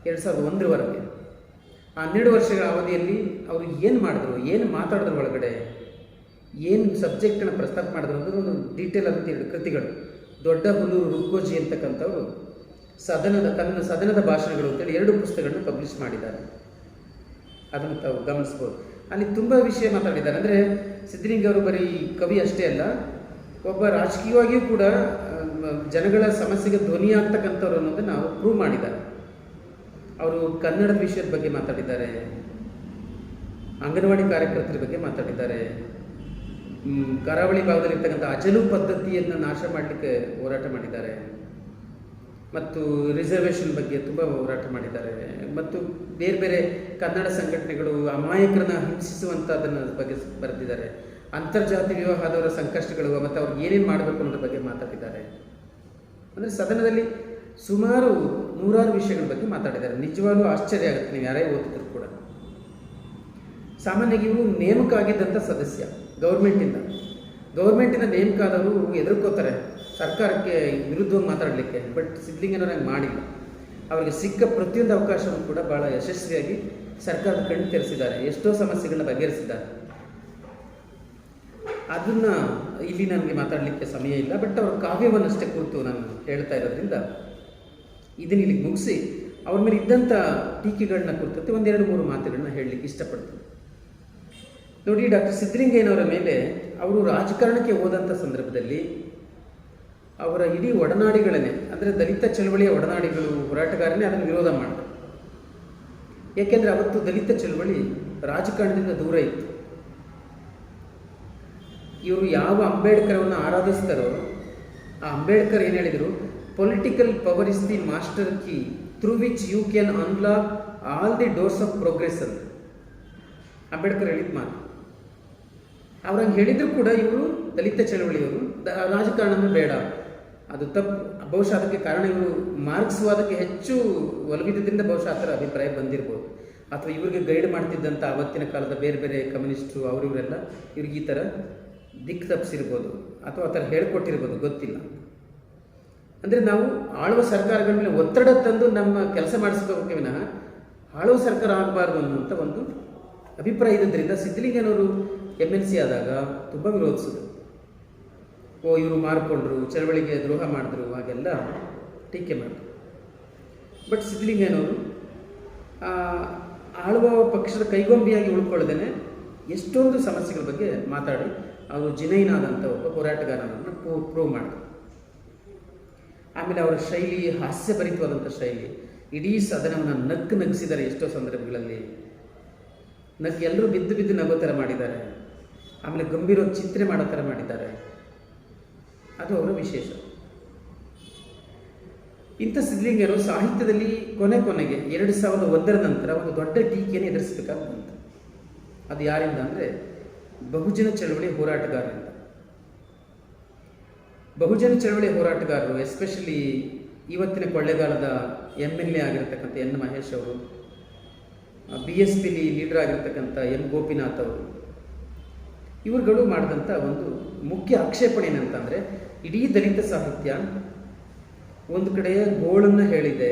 2001ರವರೆಗೆ. ಆ 12 ವರ್ಷಗಳ ಅವಧಿಯಲ್ಲಿ ಅವರು ಏನು ಮಾಡಿದ್ರು, ಏನು ಮಾತಾಡಿದ್ರು, ಒಳಗಡೆ ಏನು ಸಬ್ಜೆಕ್ಟ್ಗಳನ್ನ ಪ್ರಸ್ತಾಪ ಮಾಡಿದ್ರು ಅಂದ್ರೆ ಒಂದು ಡೀಟೇಲ್ ಅಂತ 2 ಕೃತಿಗಳು. ದೊಡ್ಡ ಹುಲ್ಲೂರು ರುಕ್ಕೋಜಿ ಅಂತಕ್ಕಂಥವ್ರು ಸದನದ ಭಾಷಣಗಳು ಅಂತೇಳಿ 2 ಪುಸ್ತಕಗಳನ್ನು ಪಬ್ಲಿಷ್ ಮಾಡಿದ್ದಾರೆ. ಅದನ್ನು ತಾವು ಗಮನಿಸ್ಬೋದು. ಅಲ್ಲಿ ತುಂಬ ವಿಷಯ ಮಾತಾಡಿದ್ದಾರೆ. ಅಂದರೆ ಸಿದ್ಧಲಿಂಗ ಅವರು ಬರೀ ಕವಿ ಅಷ್ಟೇ ಅಲ್ಲ, ಒಬ್ಬ ರಾಜಕೀಯವಾಗಿಯೂ ಕೂಡ ಜನಗಳ ಸಮಸ್ಯೆಗೆ ಧ್ವನಿ ಆಗ್ತಕ್ಕಂಥವ್ರು ಅನ್ನೋದನ್ನು ನಾವು ಪ್ರೂವ್ ಮಾಡಿದ್ದಾರೆ. ಅವರು ಕನ್ನಡದ ವಿಷಯದ ಬಗ್ಗೆ ಮಾತಾಡಿದ್ದಾರೆ, ಅಂಗನವಾಡಿ ಕಾರ್ಯಕರ್ತರ ಬಗ್ಗೆ ಮಾತಾಡಿದ್ದಾರೆ, ಕರಾವಳಿ ಭಾಗದಲ್ಲಿರ್ತಕ್ಕಂಥ ಅಜಲು ಪದ್ಧತಿಯನ್ನು ನಾಶ ಮಾಡಲಿಕ್ಕೆ ಹೋರಾಟ ಮಾಡಿದ್ದಾರೆ, ಮತ್ತು ರಿಸರ್ವೇಷನ್ ಬಗ್ಗೆ ತುಂಬ ಹೋರಾಟ ಮಾಡಿದ್ದಾರೆ, ಮತ್ತು ಬೇರೆ ಬೇರೆ ಕನ್ನಡ ಸಂಘಟನೆಗಳು ಅಮಾಯಕರನ್ನ ಹಿಂಸಿಸುವಂಥದ್ದನ್ನು ಬಗ್ಗೆ ಬರೆದಿದ್ದಾರೆ. ಅಂತರ್ಜಾತಿ ವಿವಾಹದವರ ಸಂಕಷ್ಟಗಳು ಮತ್ತು ಅವ್ರಿಗೆ ಏನೇನು ಮಾಡಬೇಕು ಅನ್ನೋದ್ರ ಬಗ್ಗೆ ಮಾತಾಡಿದ್ದಾರೆ. ಅಂದರೆ ಸದನದಲ್ಲಿ ಸುಮಾರು 100 ವಿಷಯಗಳ ಬಗ್ಗೆ ಮಾತಾಡಿದ್ದಾರೆ. ನಿಜವಾಗ್ಲೂ ಆಶ್ಚರ್ಯ ಆಗುತ್ತೆ ನೀವು ಯಾರೇ ಓದಿದ್ರು ಕೂಡ. ಸಾಮಾನ್ಯವಾಗಿ ಇವರು ನೇಮಕ ಆಗಿದ್ದಂಥ ಸದಸ್ಯ ಗೌರ್ಮೆಂಟಿಂದ ನೇಮಕ ಆದವರು ಎದುರ್ಕೋತಾರೆ ಸರ್ಕಾರಕ್ಕೆ ವಿರುದ್ಧವಾಗಿ ಮಾತಾಡಲಿಕ್ಕೆ. ಬಟ್ ಸಿದ್ಧಲಿಂಗನವ್ರು ಹಂಗೆ ಮಾಡಿಲ್ಲ. ಅವರಿಗೆ ಸಿಕ್ಕ ಪ್ರತಿಯೊಂದು ಅವಕಾಶವನ್ನು ಕೂಡ ಭಾಳ ಯಶಸ್ವಿಯಾಗಿ ಸರ್ಕಾರದ ಕಣ್ಣು ತೆರೆಸಿದ್ದಾರೆ, ಎಷ್ಟೋ ಸಮಸ್ಯೆಗಳನ್ನ ಬಗೆಹರಿಸಿದ್ದಾರೆ. ಅದನ್ನು ಇಲ್ಲಿ ನನಗೆ ಮಾತಾಡಲಿಕ್ಕೆ ಸಮಯ ಇಲ್ಲ. ಬಟ್ ಅವ್ರ ಕಾವ್ಯವನ್ನಷ್ಟೇ ಕುರಿತು ನಾನು ಹೇಳ್ತಾ ಇರೋದ್ರಿಂದ ಇದನ್ನ ಇಲ್ಲಿಗೆ ಮುಗಿಸಿ ಅವ್ರ ಮೇಲೆ ಇದ್ದಂಥ ಟೀಕೆಗಳನ್ನ ಕುರಿತಂತೆ 1-2-3 ಮಾತುಗಳನ್ನ ಹೇಳಲಿಕ್ಕೆ ಇಷ್ಟಪಡ್ತೀನಿ. ನೋಡಿ, ಡಾಕ್ಟರ್ ಸಿದ್ಧಲಿಂಗಯ್ಯನವರ ಮೇಲೆ ಅವರು ರಾಜಕಾರಣಕ್ಕೆ ಹೋದಂಥ ಸಂದರ್ಭದಲ್ಲಿ ಅವರ ಇಡೀ ಒಡನಾಡಿಗಳನ್ನೇ, ಅಂದರೆ ದಲಿತ ಚಳವಳಿಯ ಒಡನಾಡಿಗಳು, ಹೋರಾಟಗಾರನೇ ಅದನ್ನು ವಿರೋಧ ಮಾಡಿದ್ರು. ಏಕೆಂದರೆ ಅವತ್ತು ದಲಿತ ಚಳವಳಿ ರಾಜಕಾರಣದಿಂದ ದೂರ ಇತ್ತು. ಇವರು ಯಾವ ಅಂಬೇಡ್ಕರವನ್ನು ಆರಾಧಿಸ್ತಾರೋ ಆ ಅಂಬೇಡ್ಕರ್ ಏನು ಹೇಳಿದರು, political power is the master key through which you can unlock all the doors of progress ಅಂತ ಅಂಬೇಡ್ಕರ್ ಹೇಳಿದ ಮಾತು. ಅವ್ರಂಗೆ ಹೇಳಿದ್ರು ಕೂಡ ಇವರು ದಲಿತ ಚಳವಳಿಯವರು ರಾಜಕಾರಣವೇ ಬೇಡ, ಅದು ತಪ್ಪು. ಬಹುಶಃ ಅದಕ್ಕೆ ಕಾರಣ ಇವರು ಮಾರ್ಕ್ಸ್ವಾದಕ್ಕೆ ಹೆಚ್ಚು ಒಲವಿದ್ದರಿಂದ ಬಹುಶಃ ಆ ಥರ ಅಭಿಪ್ರಾಯ ಬಂದಿರ್ಬೋದು. ಅಥವಾ ಇವರಿಗೆ ಗೈಡ್ ಮಾಡ್ತಿದ್ದಂಥ ಅವತ್ತಿನ ಕಾಲದ ಬೇರೆ ಬೇರೆ ಕಮ್ಯುನಿಸ್ಟರು ಇವರೆಲ್ಲ ಇವ್ರಿಗೆ ಈ ಥರ ದಿಕ್ಕು ತಪ್ಪಿಸಿರ್ಬೋದು, ಅಥವಾ ಆ ಥರ ಹೇಳ್ಕೊಟ್ಟಿರ್ಬೋದು, ಗೊತ್ತಿಲ್ಲ. ಅಂದರೆ ನಾವು ಆಳುವ ಸರ್ಕಾರಗಳ ಮೇಲೆ ಒತ್ತಡ ತಂದು ನಮ್ಮ ಕೆಲಸ ಮಾಡಿಸ್ಕೋಬೇಕೆ ವಿನಃ ಆಳುವ ಸರ್ಕಾರ ಆಗಬಾರ್ದು ಅನ್ನುವಂಥ ಒಂದು ಅಭಿಪ್ರಾಯ ಇದ್ದರಿಂದ ಸಿದ್ಧಲಿಂಗನವರು MLC ಆದಾಗ ತುಂಬ ವಿರೋಧಿಸಿದ್ರು. ಇವರು ಮಾರ್ಕೊಂಡ್ರು, ಚಳವಳಿಗೆ ದ್ರೋಹ ಮಾಡಿದ್ರು, ಹಾಗೆಲ್ಲ ಟೀಕೆ ಮಾಡಿದ್ರು. ಬಟ್ ಸಿದ್ಧಲಿಂಗಯ್ಯನವರು ಆಳುವ ಪಕ್ಷದ ಕೈಗೊಂಬಿಯಾಗಿ ಉಳ್ಕೊಳ್ಳದೇನೆ ಎಷ್ಟೊಂದು ಸಮಸ್ಯೆಗಳ ಬಗ್ಗೆ ಮಾತಾಡಿ ಅವರು ಜಿನೈನಾದಂಥ ಒಬ್ಬ ಹೋರಾಟಗಾರನನ್ನು ಪ್ರೂವ್ ಮಾಡಿದ್ರು. ಆಮೇಲೆ ಅವರ ಶೈಲಿ ಹಾಸ್ಯಭರಿತವಾದಂಥ ಶೈಲಿ, ಇಡೀ ಸದನವನ್ನು ನಗಿಸಿದ್ದಾರೆ. ಎಷ್ಟೋ ಸಂದರ್ಭಗಳಲ್ಲಿ ಎಲ್ಲರೂ ಬಿದ್ದು ನಗೋ ಥರ ಮಾಡಿದ್ದಾರೆ. ಆಮೇಲೆ ಗಂಭೀರ ಚಿಂತನೆ ಮಾಡೋ ಥರ ಮಾಡಿದ್ದಾರೆ. ಅದು ಅವರ ವಿಶೇಷ. ಇಂಥ ಸಿದ್ಧಲಿಂಗರು ಸಾಹಿತ್ಯದಲ್ಲಿ ಕೊನೆಗೆ 2001ರ ನಂತರ ಒಂದು ದೊಡ್ಡ ಟೀಕೆಯನ್ನು ಎದುರಿಸಬೇಕಾಗಿ ಬಂತು. ಅದು ಯಾರಿಂದ ಅಂದರೆ ಬಹುಜನ ಚಳವಳಿ ಹೋರಾಟಗಾರರಿಂದ. ಬಹುಜನ ಚಳವಳಿ ಹೋರಾಟಗಾರರು, ಎಸ್ಪೆಷಲಿ ಇವತ್ತಿನ ಕೊಳ್ಳೆಗಾಲದ MLA ಆಗಿರ್ತಕ್ಕಂಥ N. ಮಹೇಶ್ ಅವರು, BSP ಲೀಡರ್ ಆಗಿರ್ತಕ್ಕಂಥ M. ಗೋಪಿನಾಥ್ ಅವರು, ಇವರುಗಳು ಮಾಡಿದಂಥ ಒಂದು ಮುಖ್ಯ ಆಕ್ಷೇಪಣೆ ಏನಂತಂದರೆ, ಇಡೀ ದಲಿತ ಸಾಹಿತ್ಯ ಒಂದು ಕಡೆ ಗೋಳನ್ನು ಹೇಳಿದೆ,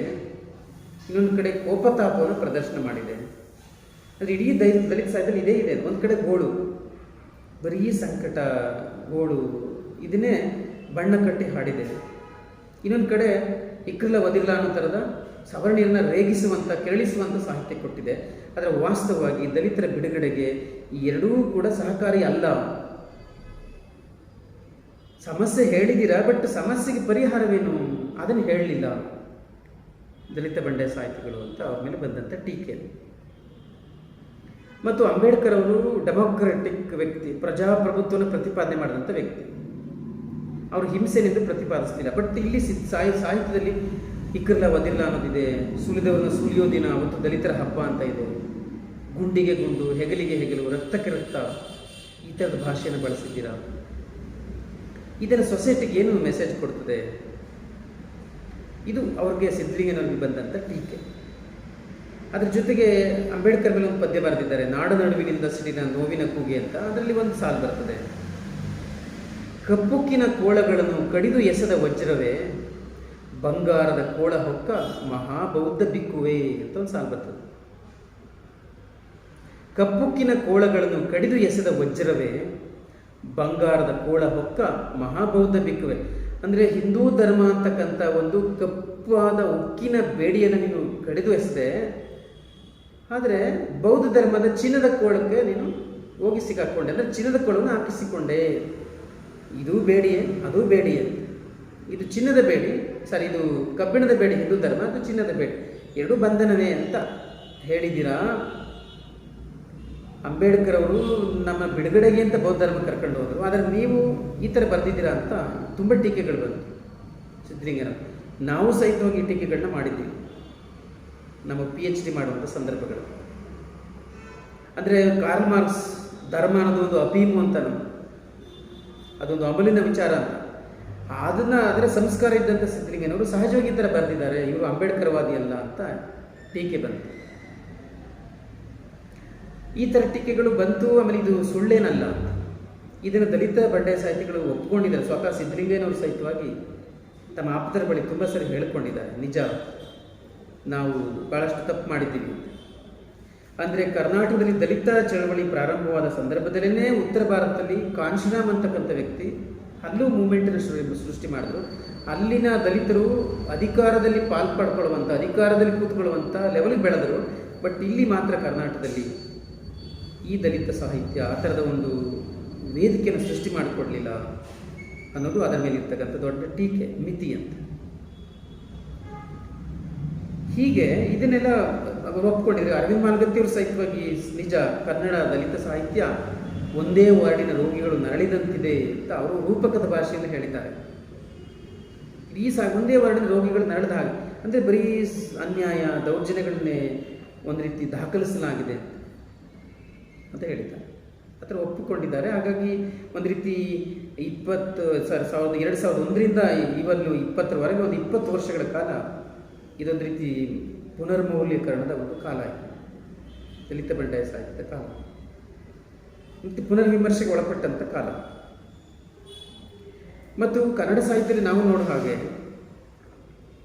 ಇನ್ನೊಂದು ಕಡೆ ಕೋಪತಾಪವನ್ನು ಪ್ರದರ್ಶನ ಮಾಡಿದೆ. ಅಂದರೆ ಇಡೀ ದಲಿತ ಸಾಹಿತ್ಯದಲ್ಲಿ ಇದೇ ಇದೆ. ಒಂದು ಕಡೆ ಗೋಳು, ಬರೀ ಸಂಕಟ, ಗೋಳು, ಇದನ್ನೇ ಬಣ್ಣ ಕಟ್ಟಿ ಹಾಡಿದೆ. ಇನ್ನೊಂದು ಕಡೆ ಇಕ್ರಿಲ್ಲ ಒದಿಲ್ಲ ಅನ್ನೋ ಥರದ ಸವರ್ಣಿಯರನ್ನು ರೇಗಿಸುವಂಥ, ಕೆರಳಿಸುವಂಥ ಸಾಹಿತ್ಯ ಕೊಟ್ಟಿದೆ. ಆದರೆ ವಾಸ್ತವವಾಗಿ ದಲಿತರ ಬಿಡುಗಡೆಗೆ ಈ ಎರಡೂ ಕೂಡ ಸಹಕಾರಿ ಅಲ್ಲ. ಸಮಸ್ಯೆ ಹೇಳಿದ್ದೀರಾ, ಬಟ್ ಸಮಸ್ಯೆಗೆ ಪರಿಹಾರವೇನು ಅದನ್ನು ಹೇಳಲಿಲ್ಲ ದಲಿತ ಬಂಡೆ ಸಾಹಿತಿಗಳು ಅಂತ ಅವ್ರ ಮೇಲೆ ಬಂದಂಥ ಟೀಕೆ. ಮತ್ತು ಅಂಬೇಡ್ಕರ್ ಅವರು ಡೆಮೋಕ್ರೆಟಿಕ್ ವ್ಯಕ್ತಿ, ಪ್ರಜಾಪ್ರಭುತ್ವವನ್ನು ಪ್ರತಿಪಾದನೆ ಮಾಡಿದಂಥ ವ್ಯಕ್ತಿ. ಅವರು ಹಿಂಸೆನೆಂದು ಪ್ರತಿಪಾದಿಸಲಿಲ್ಲ. ಬಟ್ ಇಲ್ಲಿ ಸಾಹಿತ್ಯದಲ್ಲಿ ಇಕ್ರಿಲ್ಲ ಒದಿಲ್ಲ ಅನ್ನೋದಿದೆ, ಸುಲಿದವರನ್ನು ಸುಲಿಯೋ ದಿನ, ಅವತ್ತು ದಲಿತರ ಹಬ್ಬ ಅಂತ ಇದೆ. ಗುಂಡಿಗೆ ಗುಂಡು, ಹೆಗಲಿಗೆ ಹೆಗಲು, ರಕ್ತಕ್ಕೆ ರಕ್ತ, ಈ ಥರದ ಭಾಷೆಯನ್ನು ಬಳಸಿದ್ದೀರಾ. ಇದನ್ನು ಸೊಸೈಟಿಗೆ ಏನು ಮೆಸೇಜ್ ಕೊಡ್ತದೆ? ಇದು ಅವ್ರಿಗೆ ಸಿದ್ಧಲಿಂಗನವ್ರಿಗೆ ಬಂದಂಥ ಟೀಕೆ. ಅದ್ರ ಜೊತೆಗೆ ಅಂಬೇಡ್ಕರ್ ಮೇಲೆ ಒಂದು ಪದ್ಯ ಬರೆದಿದ್ದಾರೆ, ನಾಡು ನಡುವಿನಿಂದ ಸಿಡಿನ ನೋವಿನ ಕೂಗಿ ಅಂತ. ಅದರಲ್ಲಿ ಒಂದು ಸಾಲು ಬರ್ತದೆ, ಕಪ್ಪುಕ್ಕಿನ ಕೋಳಗಳನ್ನು ಕಡಿದು ಎಸೆದ ವಜ್ರವೇ, ಬಂಗಾರದ ಕೋಳ ಹೊಕ್ಕ ಮಹಾಬೌದ್ಧ ಬಿಕ್ಕುವೆ ಅಂತ ಒಂದು ಸಾಲು ಬರ್ತದೆ. ಕಪ್ಪುಕ್ಕಿನ ಕೋಳಗಳನ್ನು ಕಡಿದು ಎಸೆದ ವಜ್ರವೇ, ಬಂಗಾರದ ಕೋಳ ಹೊಕ್ಕ ಮಹಾಬೌದ್ಧ ಬಿಕ್ಕುವೆ. ಅಂದರೆ ಹಿಂದೂ ಧರ್ಮ ಅಂತಕ್ಕಂಥ ಒಂದು ಕಪ್ಪಾದ ಉಕ್ಕಿನ ಬೇಡಿಯನ್ನು ನೀನು ಕಡಿದು ಎಸೆದೆ, ಆದರೆ ಬೌದ್ಧ ಧರ್ಮದ ಚಿನ್ನದ ಕೋಳಕ್ಕೆ ನೀನು ಹೋಗಿ ಸಿಕ್ಕಾಕೊಂಡೆ, ಅಂದರೆ ಚಿನ್ನದ ಕೋಳವನ್ನು ಹಾಕಿಸಿಕೊಂಡೆ. ಇದು ಬೇಡಿಯೇ, ಅದು ಬೇಡಿಯೇ. ಇದು ಚಿನ್ನದ ಬೇಡಿ, ಇದು ಕಬ್ಬಿಣದ ಬೇಡಿ ಹಿಂದೂ ಧರ್ಮ, ಅದು ಚಿನ್ನದ ಬೇಡಿ, ಎರಡೂ ಬಂಧನವೇ ಅಂತ ಹೇಳಿದ್ದೀರಾ. ಅಂಬೇಡ್ಕರ್ ಅವರು ನಮ್ಮ ಬಿಡುಗಡೆಗೆ ಅಂತ ಬೌದ್ಧ ಧರ್ಮ ಕರ್ಕೊಂಡು ಹೋದರು, ಆದರೆ ನೀವು ಈ ಥರ ಬರೆದಿದ್ದೀರಾ ಅಂತ ತುಂಬ ಟೀಕೆಗಳು ಬಂತು ಸಿದ್ಧಲಿಂಗನ. ನಾವು ಸಹಿತವಾಗಿ ಈ ಟೀಕೆಗಳನ್ನ ಮಾಡಿದ್ದೀವಿ ನಮ್ಮ PhD ಮಾಡುವಂಥ ಸಂದರ್ಭಗಳು. ಅಂದರೆ ಕಾರ್ಲ್ ಮಾರ್ಕ್ಸ್ ಧರ್ಮ ಅನ್ನೋದು ಒಂದು ಅಫೀಮು ಅಂತ, ಅದೊಂದು ಅಮಲಿನ ವಿಚಾರ ಅಂತ, ಅದರ ಸಂಸ್ಕಾರ ಇದ್ದಂಥ ಸಿದ್ಧಲಿಂಗನವರು ಸಹಜವಾಗಿ ಈ ಥರ ಬರೆದಿದ್ದಾರೆ, ಇವರು ಅಂಬೇಡ್ಕರ್ವಾದಿ ಅಲ್ಲ ಅಂತ ಟೀಕೆ ಬಂತು. ಈ ಥರ ಟೀಕೆಗಳು ಬಂತು. ಆಮೇಲೆ ಇದು ಸುಳ್ಳೇನಲ್ಲ, ಇದನ್ನು ದಲಿತ ಬಂಡಾಯ ಸಾಹಿತಿಗಳು ಒಪ್ಕೊಂಡಿದ್ದಾರೆ. ಸ್ವತಃ ಸಿದ್ಧಲಿಂಗನವರು ಸಹಿತವಾಗಿ ತಮ್ಮ ಆಪ್ತರ ಬಳಿ ತುಂಬ ಸರಿ ಹೇಳಿಕೊಂಡಿದ್ದಾರೆ, ನಿಜ ನಾವು ಭಾಳಷ್ಟು ತಪ್ಪು ಮಾಡಿದ್ದೀವಿ. ಅಂದರೆ ಕರ್ನಾಟಕದಲ್ಲಿ ದಲಿತ ಚಳವಳಿ ಪ್ರಾರಂಭವಾದ ಸಂದರ್ಭದಲ್ಲೇ ಉತ್ತರ ಭಾರತದಲ್ಲಿ ಕಾಂಶಿರಾಮ್ ಅಂತಕ್ಕಂಥ ವ್ಯಕ್ತಿ ಅಲ್ಲೂ ಮೂವ್ಮೆಂಟನ್ನು ಸೃಷ್ಟಿ ಮಾಡಿದ್ರು. ಅಲ್ಲಿನ ದಲಿತರು ಅಧಿಕಾರದಲ್ಲಿ ಪಾಲ್ಪಡ್ಕೊಳ್ಳುವಂಥ, ಅಧಿಕಾರದಲ್ಲಿ ಕೂತ್ಕೊಳ್ಳುವಂಥ ಲೆವೆಲ್ಗೆ ಬೆಳೆದರು. ಬಟ್ ಇಲ್ಲಿ ಮಾತ್ರ ಕರ್ನಾಟಕದಲ್ಲಿ ಈ ದಲಿತ ಸಾಹಿತ್ಯ ಆ ಥರದ ಒಂದು ವೇದಿಕೆಯನ್ನು ಸೃಷ್ಟಿ ಮಾಡಿಕೊಡ್ಲಿಲ್ಲ ಅನ್ನೋದು ಅದರ ಮೇಲೆ ಇರ್ತಕ್ಕಂಥ ದೊಡ್ಡ ಟೀಕೆ, ಮಿತಿ ಅಂತ. ಹೀಗೆ ಇದನ್ನೆಲ್ಲ ಅವರು ಒಪ್ಕೊಂಡಿದ್ದಾರೆ. ಅರವಿಂದ್ ಮಾಲ್ಗತ್ತಿಯವರು ಸಹಿತವಾಗಿ ನಿಜ ಕನ್ನಡ ದಲಿತ ಸಾಹಿತ್ಯ ಒಂದೇ ವಾರ್ಡಿನ ರೋಗಿಗಳು ನರಳಿದಂತಿದೆ ಅಂತ ಅವರು ರೂಪಕದ ಭಾಷೆಯಲ್ಲಿ ಹೇಳಿದ್ದಾರೆ. ಈ ಒಂದೇ ವಾರ್ಡಿನ ರೋಗಿಗಳು ನರಳಿದ ಹಾಗೆ, ಅಂದರೆ ಬರೀ ಅನ್ಯಾಯ ದೌರ್ಜನ್ಯಗಳನ್ನೇ ಒಂದು ರೀತಿ ದಾಖಲಿಸಲಾಗಿದೆ ಅಂತ ಹೇಳಿದ್ದಾರೆ. ಆ ಥರ ಒಪ್ಪಿಕೊಂಡಿದ್ದಾರೆ. ಹಾಗಾಗಿ ಒಂದು ರೀತಿ 2001ರಿಂದ ಇವನ್ನು 20ವರೆಗೆ ಒಂದು 20 ವರ್ಷಗಳ ಕಾಲ ಇದೊಂದು ರೀತಿ ಪುನರ್ಮೌಲ್ಯೀಕರಣದ ಒಂದು ಕಾಲ ಆಯಿತು, ದಲಿತ ಬಂಡಾಯ ಸಾಹಿತ್ಯದ ಕಾಲ, ಮತ್ತು ಪುನರ್ವಿಮರ್ಶೆಗೆ ಒಳಪಟ್ಟಂಥ ಕಾಲ. ಮತ್ತು ಕನ್ನಡ ಸಾಹಿತ್ಯದಲ್ಲಿ ನಾವು ನೋಡೋ ಹಾಗೆ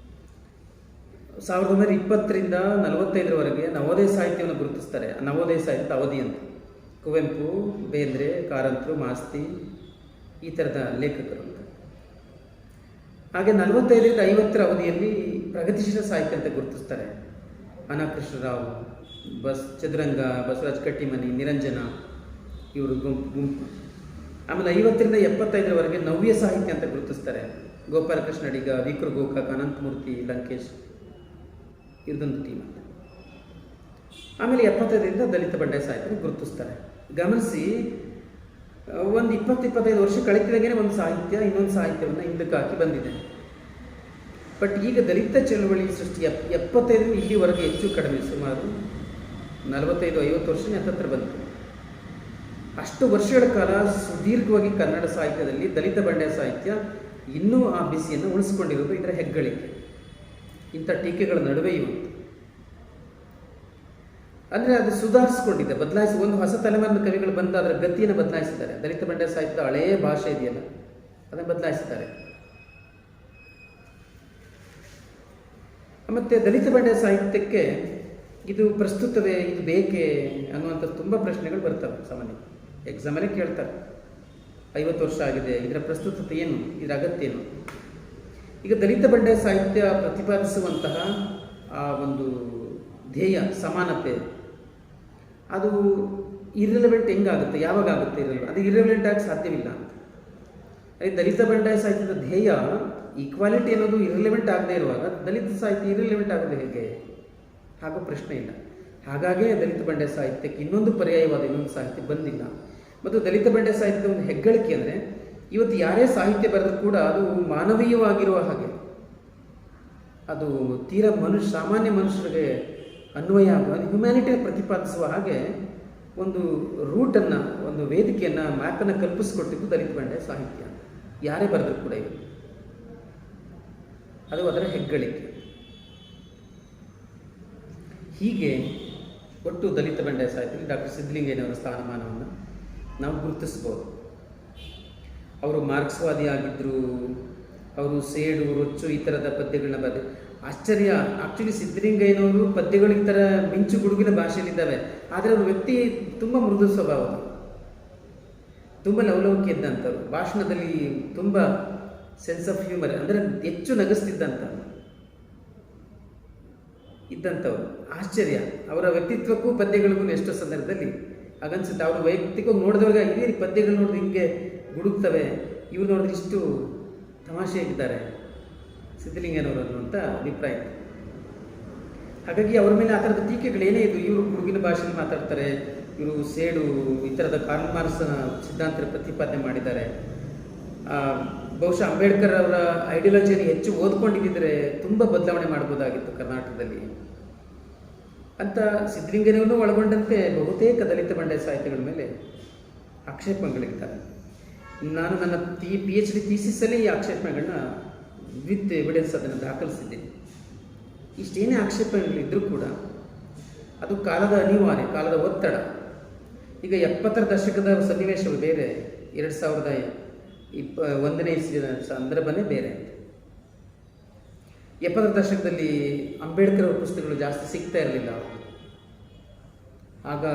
1920ರಿಂದ 45ರವರೆಗೆ ನವೋದಯ ಸಾಹಿತ್ಯವನ್ನು ಗುರುತಿಸ್ತಾರೆ. ನವೋದಯ ಸಾಹಿತ್ಯದ ಅವಧಿ ಅಂತ ಕುವೆಂಪು, ಬೇಂದ್ರೆ, ಕಾರಂತರು, ಮಾಸ್ತಿ ಈ ಥರದ ಲೇಖಕರು ಅಂತ. ಹಾಗೆ 45ರಿಂದ 50ರ ಅವಧಿಯಲ್ಲಿ ಪ್ರಗತಿಶೀಲ ಸಾಹಿತ್ಯ ಅಂತ ಗುರುತಿಸ್ತಾರೆ. ಅನಕೃಷ್ಣರಾವ್, ಚದುರಂಗ, ಬಸವರಾಜ್ ಕಟ್ಟಿಮನಿ, ನಿರಂಜನ ಇವರು ಗುಂಪು. ಆಮೇಲೆ 50ರಿಂದ 75ರವರೆಗೆ ನವ್ಯ ಸಾಹಿತ್ಯ ಅಂತ ಗುರುತಿಸ್ತಾರೆ. ಗೋಪಾಲಕೃಷ್ಣ ಅಡಿಗ, ವಿಕ್ರು ಗೋಕಾಕ್, ಅನಂತಮೂರ್ತಿ, ಲಂಕೇಶ್ ಇವ್ರದೊಂದು ಟೀಮ್ ಅಂತ. ಆಮೇಲೆ 75ರಿಂದ ದಲಿತ ಬಂಡಾಯ ಸಾಹಿತ್ಯ ಗುರುತಿಸ್ತಾರೆ. ಗಮನಿಸಿ, ಒಂದು 20-25 ವರ್ಷ ಕಳೆತಿದಾಗೇ ಒಂದು ಸಾಹಿತ್ಯ ಇನ್ನೊಂದು ಸಾಹಿತ್ಯವನ್ನು ಹಿಂದಕ್ಕೆ ಹಾಕಿ ಬಂದಿದೆ. ಬಟ್ ಈಗ ದಲಿತ ಚಳವಳಿ ಸೃಷ್ಟಿ 75ರಿಂದ ಇಲ್ಲಿವರೆಗೆ ಹೆಚ್ಚು ಕಡಿಮೆ ಸುಮಾರು 45-50 ವರ್ಷ ಹತ್ತಿರ ಬಂತು. ಅಷ್ಟು ವರ್ಷಗಳ ಕಾಲ ಸುದೀರ್ಘವಾಗಿ ಕನ್ನಡ ಸಾಹಿತ್ಯದಲ್ಲಿ ದಲಿತ ಬಂಡಾಯ ಸಾಹಿತ್ಯ ಇನ್ನೂ ಆ ಬಿಸಿಯನ್ನು ಉಳಿಸ್ಕೊಂಡಿರೋದು ಇದರ ಹೆಗ್ಗಳಿಕೆ. ಇಂಥ ಟೀಕೆಗಳ ನಡುವೆಯೂ ಅಂದರೆ ಅದು ಸುಧಾರಿಸ್ಕೊಂಡಿದೆ, ಒಂದು ಹೊಸ ತಲೆಮಾರಿನ ಕವಿಗಳು ಬಂದು ಅದರ ಗತಿಯನ್ನು ಬದಲಾಯಿಸಿದ್ದಾರೆ. ದಲಿತ ಬಂಡಾಯ ಸಾಹಿತ್ಯ ಹಳೆಯ ಭಾಷೆ ಇದೆಯಲ್ಲ ಅದನ್ನು ಬದಲಾಯಿಸಿದ್ದಾರೆ. ಮತ್ತು ದಲಿತ ಬಂಡಾಯ ಸಾಹಿತ್ಯಕ್ಕೆ ಇದು ಪ್ರಸ್ತುತವೇ, ಇದು ಬೇಕೇ ಅನ್ನುವಂಥ ತುಂಬ ಪ್ರಶ್ನೆಗಳು ಬರ್ತವೆ. ಸಾಮಾನ್ಯ ಎಕ್ಸಾಮಲ್ಲೇ ಕೇಳ್ತಾರೆ, 50 ವರ್ಷ ಆಗಿದೆ, ಇದರ ಪ್ರಸ್ತುತತೆ ಏನು, ಇದರ ಅಗತ್ಯ ಏನು. ಈಗ ದಲಿತ ಬಂಡಾಯ ಸಾಹಿತ್ಯ ಪ್ರತಿಪಾದಿಸುವಂತಹ ಆ ಒಂದು ಧ್ಯೇಯ ಸಮಾನತೆ ಅದು ಇರ್ರೆಲೆವೆಂಟ್ ಹೆಂಗಾಗುತ್ತೆ, ಯಾವಾಗ ಆಗುತ್ತೆ? ಅದು ಇರ್ರೆಲೆವೆಂಟ್ ಆಗಿ ಸಾಧ್ಯವಿಲ್ಲ ಅಂತ. ದಲಿತ ಬಂಡಾಯ ಸಾಹಿತ್ಯದ ಧ್ಯೇಯ ಈಕ್ವಾಲಿಟಿ ಅನ್ನೋದು ಇರ್ರೆಲೆವೆಂಟ್ ಆಗದೇ ಇರುವಾಗ ದಲಿತ ಸಾಹಿತ್ಯ ಇರ್ರೆಲೆವೆಂಟ್ ಆಗೋದು ಹೇಗೆ? ಹಾಗೂ ಪ್ರಶ್ನೆ ಇಲ್ಲ. ಹಾಗಾಗಿ ದಲಿತ ಬಂಡಾಯ ಸಾಹಿತ್ಯಕ್ಕೆ ಇನ್ನೊಂದು ಪರ್ಯಾಯವಾದ ಇನ್ನೊಂದು ಸಾಹಿತ್ಯ ಬಂದಿಲ್ಲ. ಮತ್ತು ದಲಿತ ಬಂಡಾಯ ಸಾಹಿತ್ಯದ ಒಂದು ಹೆಗ್ಗಳಿಕೆ ಅಂದರೆ ಇವತ್ತು ಯಾರೇ ಸಾಹಿತ್ಯ ಬರೆದರೂ ಕೂಡ ಅದು ಮಾನವೀಯವಾಗಿರುವ ಹಾಗೆ, ಅದು ತೀರಾ ಸಾಮಾನ್ಯ ಮನುಷ್ಯರಿಗೆ ಅನ್ವಯ ಆಗುವ ಹ್ಯುಮ್ಯಾನಿಟಿಯನ್ನು ಪ್ರತಿಪಾದಿಸುವ ಹಾಗೆ ಒಂದು ರೂಟನ್ನು, ಒಂದು ವೇದಿಕೆಯನ್ನು, ಮ್ಯಾಪನ್ನು ಕಲ್ಪಿಸಿಕೊಟ್ಟಿದ್ದು ದಲಿತ ಬಂಡೆ ಸಾಹಿತ್ಯ. ಯಾರೇ ಬರೆದ್ರು ಕೂಡ ಇದು, ಅದು ಅದರ ಹೆಗ್ಗಳಿಕೆ. ಹೀಗೆ ಒಟ್ಟು ದಲಿತ ಬಂಡೆ ಸಾಹಿತ್ಯದಲ್ಲಿ ಡಾಕ್ಟರ್ ಸಿದ್ಧಲಿಂಗಯ್ಯನವರ ಸ್ಥಾನಮಾನವನ್ನು ನಾವು ಗುರುತಿಸ್ಬೋದು. ಅವರು ಮಾರ್ಕ್ಸ್ವಾದಿ ಆಗಿದ್ದರು, ಅವರು ಸೇಡು, ರೊಚ್ಚು ಈ ಥರದ ಪದ್ಯಗಳನ್ನ ಬರೆದು ಆಶ್ಚರ್ಯ. ಆ್ಯಕ್ಚುಲಿ ಸಿದ್ಧಲಿಂಗಯ್ಯನವರು ಪದ್ಯಗಳು ಈ ಥರ ಮಿಂಚು ಗುಡುಗಿನ ಭಾಷೆಯಲ್ಲಿದ್ದಾವೆ, ಆದರೆ ಅವ್ರ ವ್ಯಕ್ತಿ ತುಂಬ ಮೃದು ಸ್ವಭಾವದ, ತುಂಬ ಲವಲವಿಕೆ ಇದ್ದಂಥವ್ರು, ಭಾಷಣದಲ್ಲಿ ತುಂಬ ಸೆನ್ಸ್ ಆಫ್ ಹ್ಯೂಮರ್, ಅಂದರೆ ಹೆಚ್ಚು ನಗಿಸ್ತಿದ್ದಂಥವ್ರು ಇದ್ದಂಥವ್ರು. ಆಶ್ಚರ್ಯ, ಅವರ ವ್ಯಕ್ತಿತ್ವಕ್ಕೂ ಪದ್ಯಗಳಿಗೂ ಎಷ್ಟೋ ಸಂದರ್ಭದಲ್ಲಿ ಹಾಗನ್ಸುತ್ತೆ. ಅವರು ವೈಯಕ್ತಿಕವಾಗಿ ನೋಡಿದವಾಗ ಇದೇ ಪದ್ಯಗಳು ನೋಡಿದ್ರೆ ಹಿಂಗೆ ಗುಡುಕ್ತವೆ, ಇವ್ರು ನೋಡಿದ್ರೆ ಇಷ್ಟು ತಮಾಷೆಯಾಗಿದ್ದಾರೆ ಸಿದ್ಧಲಿಂಗಯ್ಯನವರು ಅನ್ನುವಂಥ ಅಭಿಪ್ರಾಯ. ಹಾಗಾಗಿ ಅವ್ರ ಮೇಲೆ ಆ ಥರದ ಟೀಕೆಗಳೇನೇ ಇದು, ಇವರು ಗುಡುಗಿನ ಭಾಷೆಯಲ್ಲಿ ಮಾತಾಡ್ತಾರೆ, ಇವರು ಸೇಡು ಈ ಥರದ ಕಾರ್ಲ್ ಮಾರ್ಕ್ಸ್ ಸಿದ್ಧಾಂತ ಪ್ರತಿಪಾದನೆ ಮಾಡಿದ್ದಾರೆ. ಬಹುಶಃ ಅಂಬೇಡ್ಕರ್ ಅವರ ಐಡಿಯಾಲಜಿಯನ್ನು ಹೆಚ್ಚು ಓದ್ಕೊಂಡಿದ್ದರೆ ತುಂಬ ಬದಲಾವಣೆ ಮಾಡ್ಬೋದಾಗಿತ್ತು ಕರ್ನಾಟಕದಲ್ಲಿ ಅಂತ ಸಿದ್ಧಲಿಂಗಯ್ಯನವರನ್ನು ಒಳಗೊಂಡಂತೆ ಬಹುತೇಕ ದಲಿತ ಬಂಡೆ ಸಾಹಿತ್ಯಗಳ ಮೇಲೆ ಆಕ್ಷೇಪಗಳಿದ್ದಾವೆ. ನಾನು ನನ್ನ PhD ಥೀಸಿಸಲ್ಲಿ ಈ ಆಕ್ಷೇಪಣೆಗಳನ್ನ ವಿತ್ ಎವಿಡೆನ್ಸ್ ಅದನ್ನು ದಾಖಲಿಸಿದ್ದೀನಿ. ಇಷ್ಟೇನೇ ಆಕ್ಷೇಪಣೆಗಳಿದ್ದರೂ ಕೂಡ ಅದು ಕಾಲದ ಅನಿವಾರ್ಯ, ಕಾಲದ ಒತ್ತಡ. ಈಗ 70ರ ದಶಕದ ಸನ್ನಿವೇಶವು ಬೇರೆ, 2021ನೇ ಇಸ್ವಿಯ ಸಂದರ್ಭನೇ ಬೇರೆ. 70ರ ದಶಕದಲ್ಲಿ ಅಂಬೇಡ್ಕರ್ ಅವರ ಪುಸ್ತಕಗಳು ಜಾಸ್ತಿ ಸಿಗ್ತಾ ಇರಲಿಲ್ಲ. ಆಗ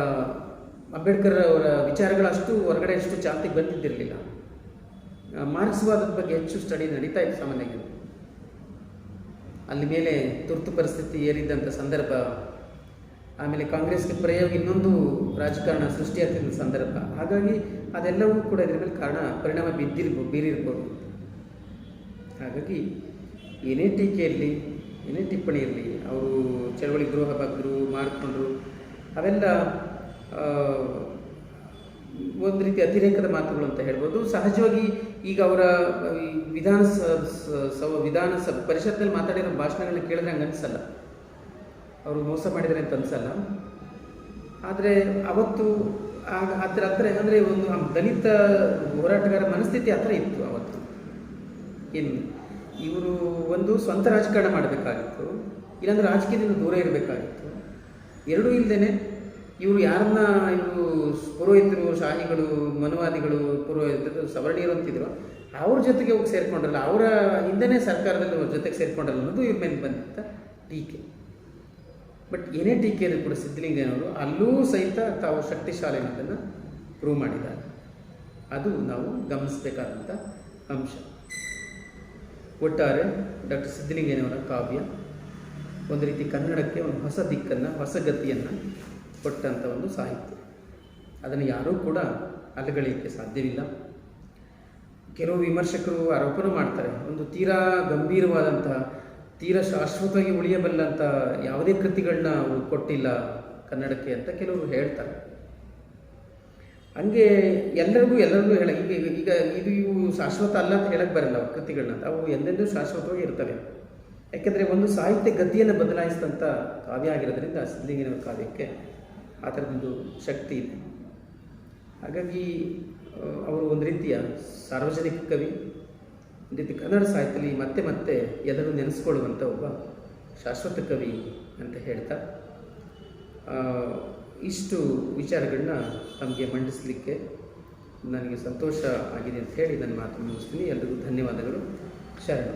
ಅಂಬೇಡ್ಕರ್ ಅವರ ವಿಚಾರಗಳು ಅಷ್ಟು ಹೊರಗಡೆ ಅಷ್ಟು ಚಾಲ್ತಿಗೆ ಬಂದಿದ್ದಿರಲಿಲ್ಲ. ಮಾರ್ಕ್ಸ್ವಾದದ ಬಗ್ಗೆ ಹೆಚ್ಚು ಸ್ಟಡಿ ನಡೀತಾ ಇತ್ತು ಸಾಮಾನ್ಯವಾಗಿ. ಅಲ್ಲಿ ಮೇಲೆ ತುರ್ತು ಪರಿಸ್ಥಿತಿ ಏರಿದ್ದಂಥ ಸಂದರ್ಭ, ಆಮೇಲೆ ಕಾಂಗ್ರೆಸ್ಗೆ ಪ್ರಯೋಗ ಇನ್ನೊಂದು ರಾಜಕಾರಣ ಸೃಷ್ಟಿಯಾಗ್ತಿದ್ದ ಸಂದರ್ಭ. ಹಾಗಾಗಿ ಅದೆಲ್ಲವೂ ಕೂಡ ಇದರ ಮೇಲೆ ಪರಿಣಾಮ ಬೀರಿರ್ಬೋದು. ಹಾಗಾಗಿ ಏನೇ ಟೀಕೆ ಇರಲಿ, ಏನೇ ಟಿಪ್ಪಣಿ ಇರಲಿ, ಅವರು ಚಳವಳಿ ದ್ರೋಹ ಬಗ್ಗರು ಮಾಡಿಕೊಂಡ್ರು, ಅವೆಲ್ಲ ಒಂದು ರೀತಿ ಅತಿರೇಕದ ಮಾತುಗಳು ಅಂತ ಹೇಳ್ಬೋದು. ಸಹಜವಾಗಿ ಈಗ ಅವರ ವಿಧಾನಸಭೆ ಪರಿಷತ್ನಲ್ಲಿ ಮಾತಾಡಿರೋ ಭಾಷಣಗಳನ್ನ ಕೇಳಿದ್ರೆ ಹಂಗೆ ಅನಿಸಲ್ಲ, ಅವರು ಮೋಸ ಮಾಡಿದರೆ ಅಂತ ಅನಿಸಲ್ಲ. ಆದರೆ ಅವತ್ತು ಆ ಥರ ಅಂದರೆ ಒಂದು ದಲಿತ ಹೋರಾಟಗಾರ ಮನಸ್ಥಿತಿ ಆ ಥರ ಇತ್ತು ಅವತ್ತು. ಏನು, ಇವರು ಒಂದು ಸ್ವಂತ ರಾಜಕಾರಣ ಮಾಡಬೇಕಾಗಿತ್ತು, ಇಲ್ಲಾಂದ್ರೆ ರಾಜಕೀಯದಿಂದ ದೂರ ಇರಬೇಕಾಗಿತ್ತು. ಎರಡೂ ಇಲ್ಲದೇ ಇವರು ಯಾರನ್ನ ಇವರು ಪುರೋಹಿತರು, ಶಾಹಿಗಳು, ಮನುವಾದಿಗಳು, ಪುರೋಹಿತರು, ಸವರ್ಣೀಯರು ಅಂತಿದ್ರು, ಅವ್ರ ಜೊತೆಗೆ ಹೋಗಿ ಸೇರಿಕೊಂಡ್ರಲ್ಲ, ಅವರ ಹಿಂದೆನೇ ಸರ್ಕಾರದಲ್ಲಿ ಅವ್ರ ಜೊತೆಗೆ ಸೇರಿಕೊಂಡ್ರಲ್ಲ ಅನ್ನೋದು ಇವ್ರ ಮೇಲೆ ಬಂದಂಥ ಟೀಕೆ. ಬಟ್ ಏನೇ ಟೀಕೆ ಇದ್ರೂ ಕೂಡ ಸಿದ್ಧಲಿಂಗಯ್ಯನವರು ಅಲ್ಲೂ ಸಹಿತ ತಾವು ಶಕ್ತಿಶಾಲಿ ಅನ್ನೋದನ್ನು ಪ್ರೂವ್ ಮಾಡಿದ್ದಾರೆ. ಅದು ನಾವು ಗಮನಿಸಬೇಕಾದಂಥ ಅಂಶ. ಒಟ್ಟಾರೆ ಡಾಕ್ಟರ್ ಸಿದ್ಧಲಿಂಗಯ್ಯನವರ ಕಾವ್ಯ ಒಂದು ರೀತಿ ಕನ್ನಡಕ್ಕೆ ಒಂದು ಹೊಸ ದಿಕ್ಕನ್ನು, ಹೊಸ ಗತಿಯನ್ನು ಕೊಟ್ಟಂಥ ಒಂದು ಸಾಹಿತ್ಯ. ಅದನ್ನು ಯಾರೂ ಕೂಡ ಅಲಗಳೆಯಕ್ಕೆ ಸಾಧ್ಯವಿಲ್ಲ. ಕೆಲವು ವಿಮರ್ಶಕರು ಆರೋಪನೂ ಮಾಡ್ತಾರೆ, ಒಂದು ತೀರಾ ಗಂಭೀರವಾದಂಥ, ತೀರಾ ಶಾಶ್ವತವಾಗಿ ಉಳಿಯಬಲ್ಲಂಥ ಯಾವುದೇ ಕೃತಿಗಳನ್ನ ಅವರು ಕೊಟ್ಟಿಲ್ಲ ಕನ್ನಡಕ್ಕೆ ಅಂತ ಕೆಲವರು ಹೇಳ್ತಾರೆ. ಹಂಗೆ ಎಲ್ಲರಿಗೂ ಹೇಳ ಈಗ ಇವು ಶಾಶ್ವತ ಅಲ್ಲ ಅಂತ ಹೇಳಕ್ಕೆ ಬರಲ್ಲ. ಅವ್ರ ಕೃತಿಗಳನ್ನ ಅವು ಎಂದೆಂದೂ ಶಾಶ್ವತವಾಗಿ ಇರ್ತವೆ. ಯಾಕೆಂದರೆ ಒಂದು ಸಾಹಿತ್ಯ ಗತಿಯನ್ನು ಬದಲಾಯಿಸಿದಂಥ ಕಾವ್ಯ ಆಗಿರೋದ್ರಿಂದ ಸಿದ್ಧಲಿಂಗಯ್ಯನವರ ಕಾವ್ಯಕ್ಕೆ ಆ ಥರದೊಂದು ಶಕ್ತಿ ಇದೆ. ಹಾಗಾಗಿ ಅವರು ಒಂದು ರೀತಿಯ ಸಾರ್ವಜನಿಕ ಕವಿ, ಒಂದು ರೀತಿ ಕನ್ನಡ ಸಾಹಿತ್ಯದಲ್ಲಿ ಮತ್ತೆ ಮತ್ತೆ ಎಲ್ಲರೂ ನೆನೆಸ್ಕೊಳ್ಳುವಂಥ ಒಬ್ಬ ಶಾಶ್ವತ ಕವಿ ಅಂತ ಹೇಳ್ತಾ ಇಷ್ಟು ವಿಚಾರಗಳನ್ನ ತಮಗೆ ಮಂಡಿಸಲಿಕ್ಕೆ ನನಗೆ ಸಂತೋಷ ಆಗಿದೆ ಅಂತ ಹೇಳಿ ನನ್ನ ಮಾತು ಮುಗಿಸ್ತೀನಿ. ಎಲ್ರಿಗೂ ಧನ್ಯವಾದಗಳು. ಶರಣ.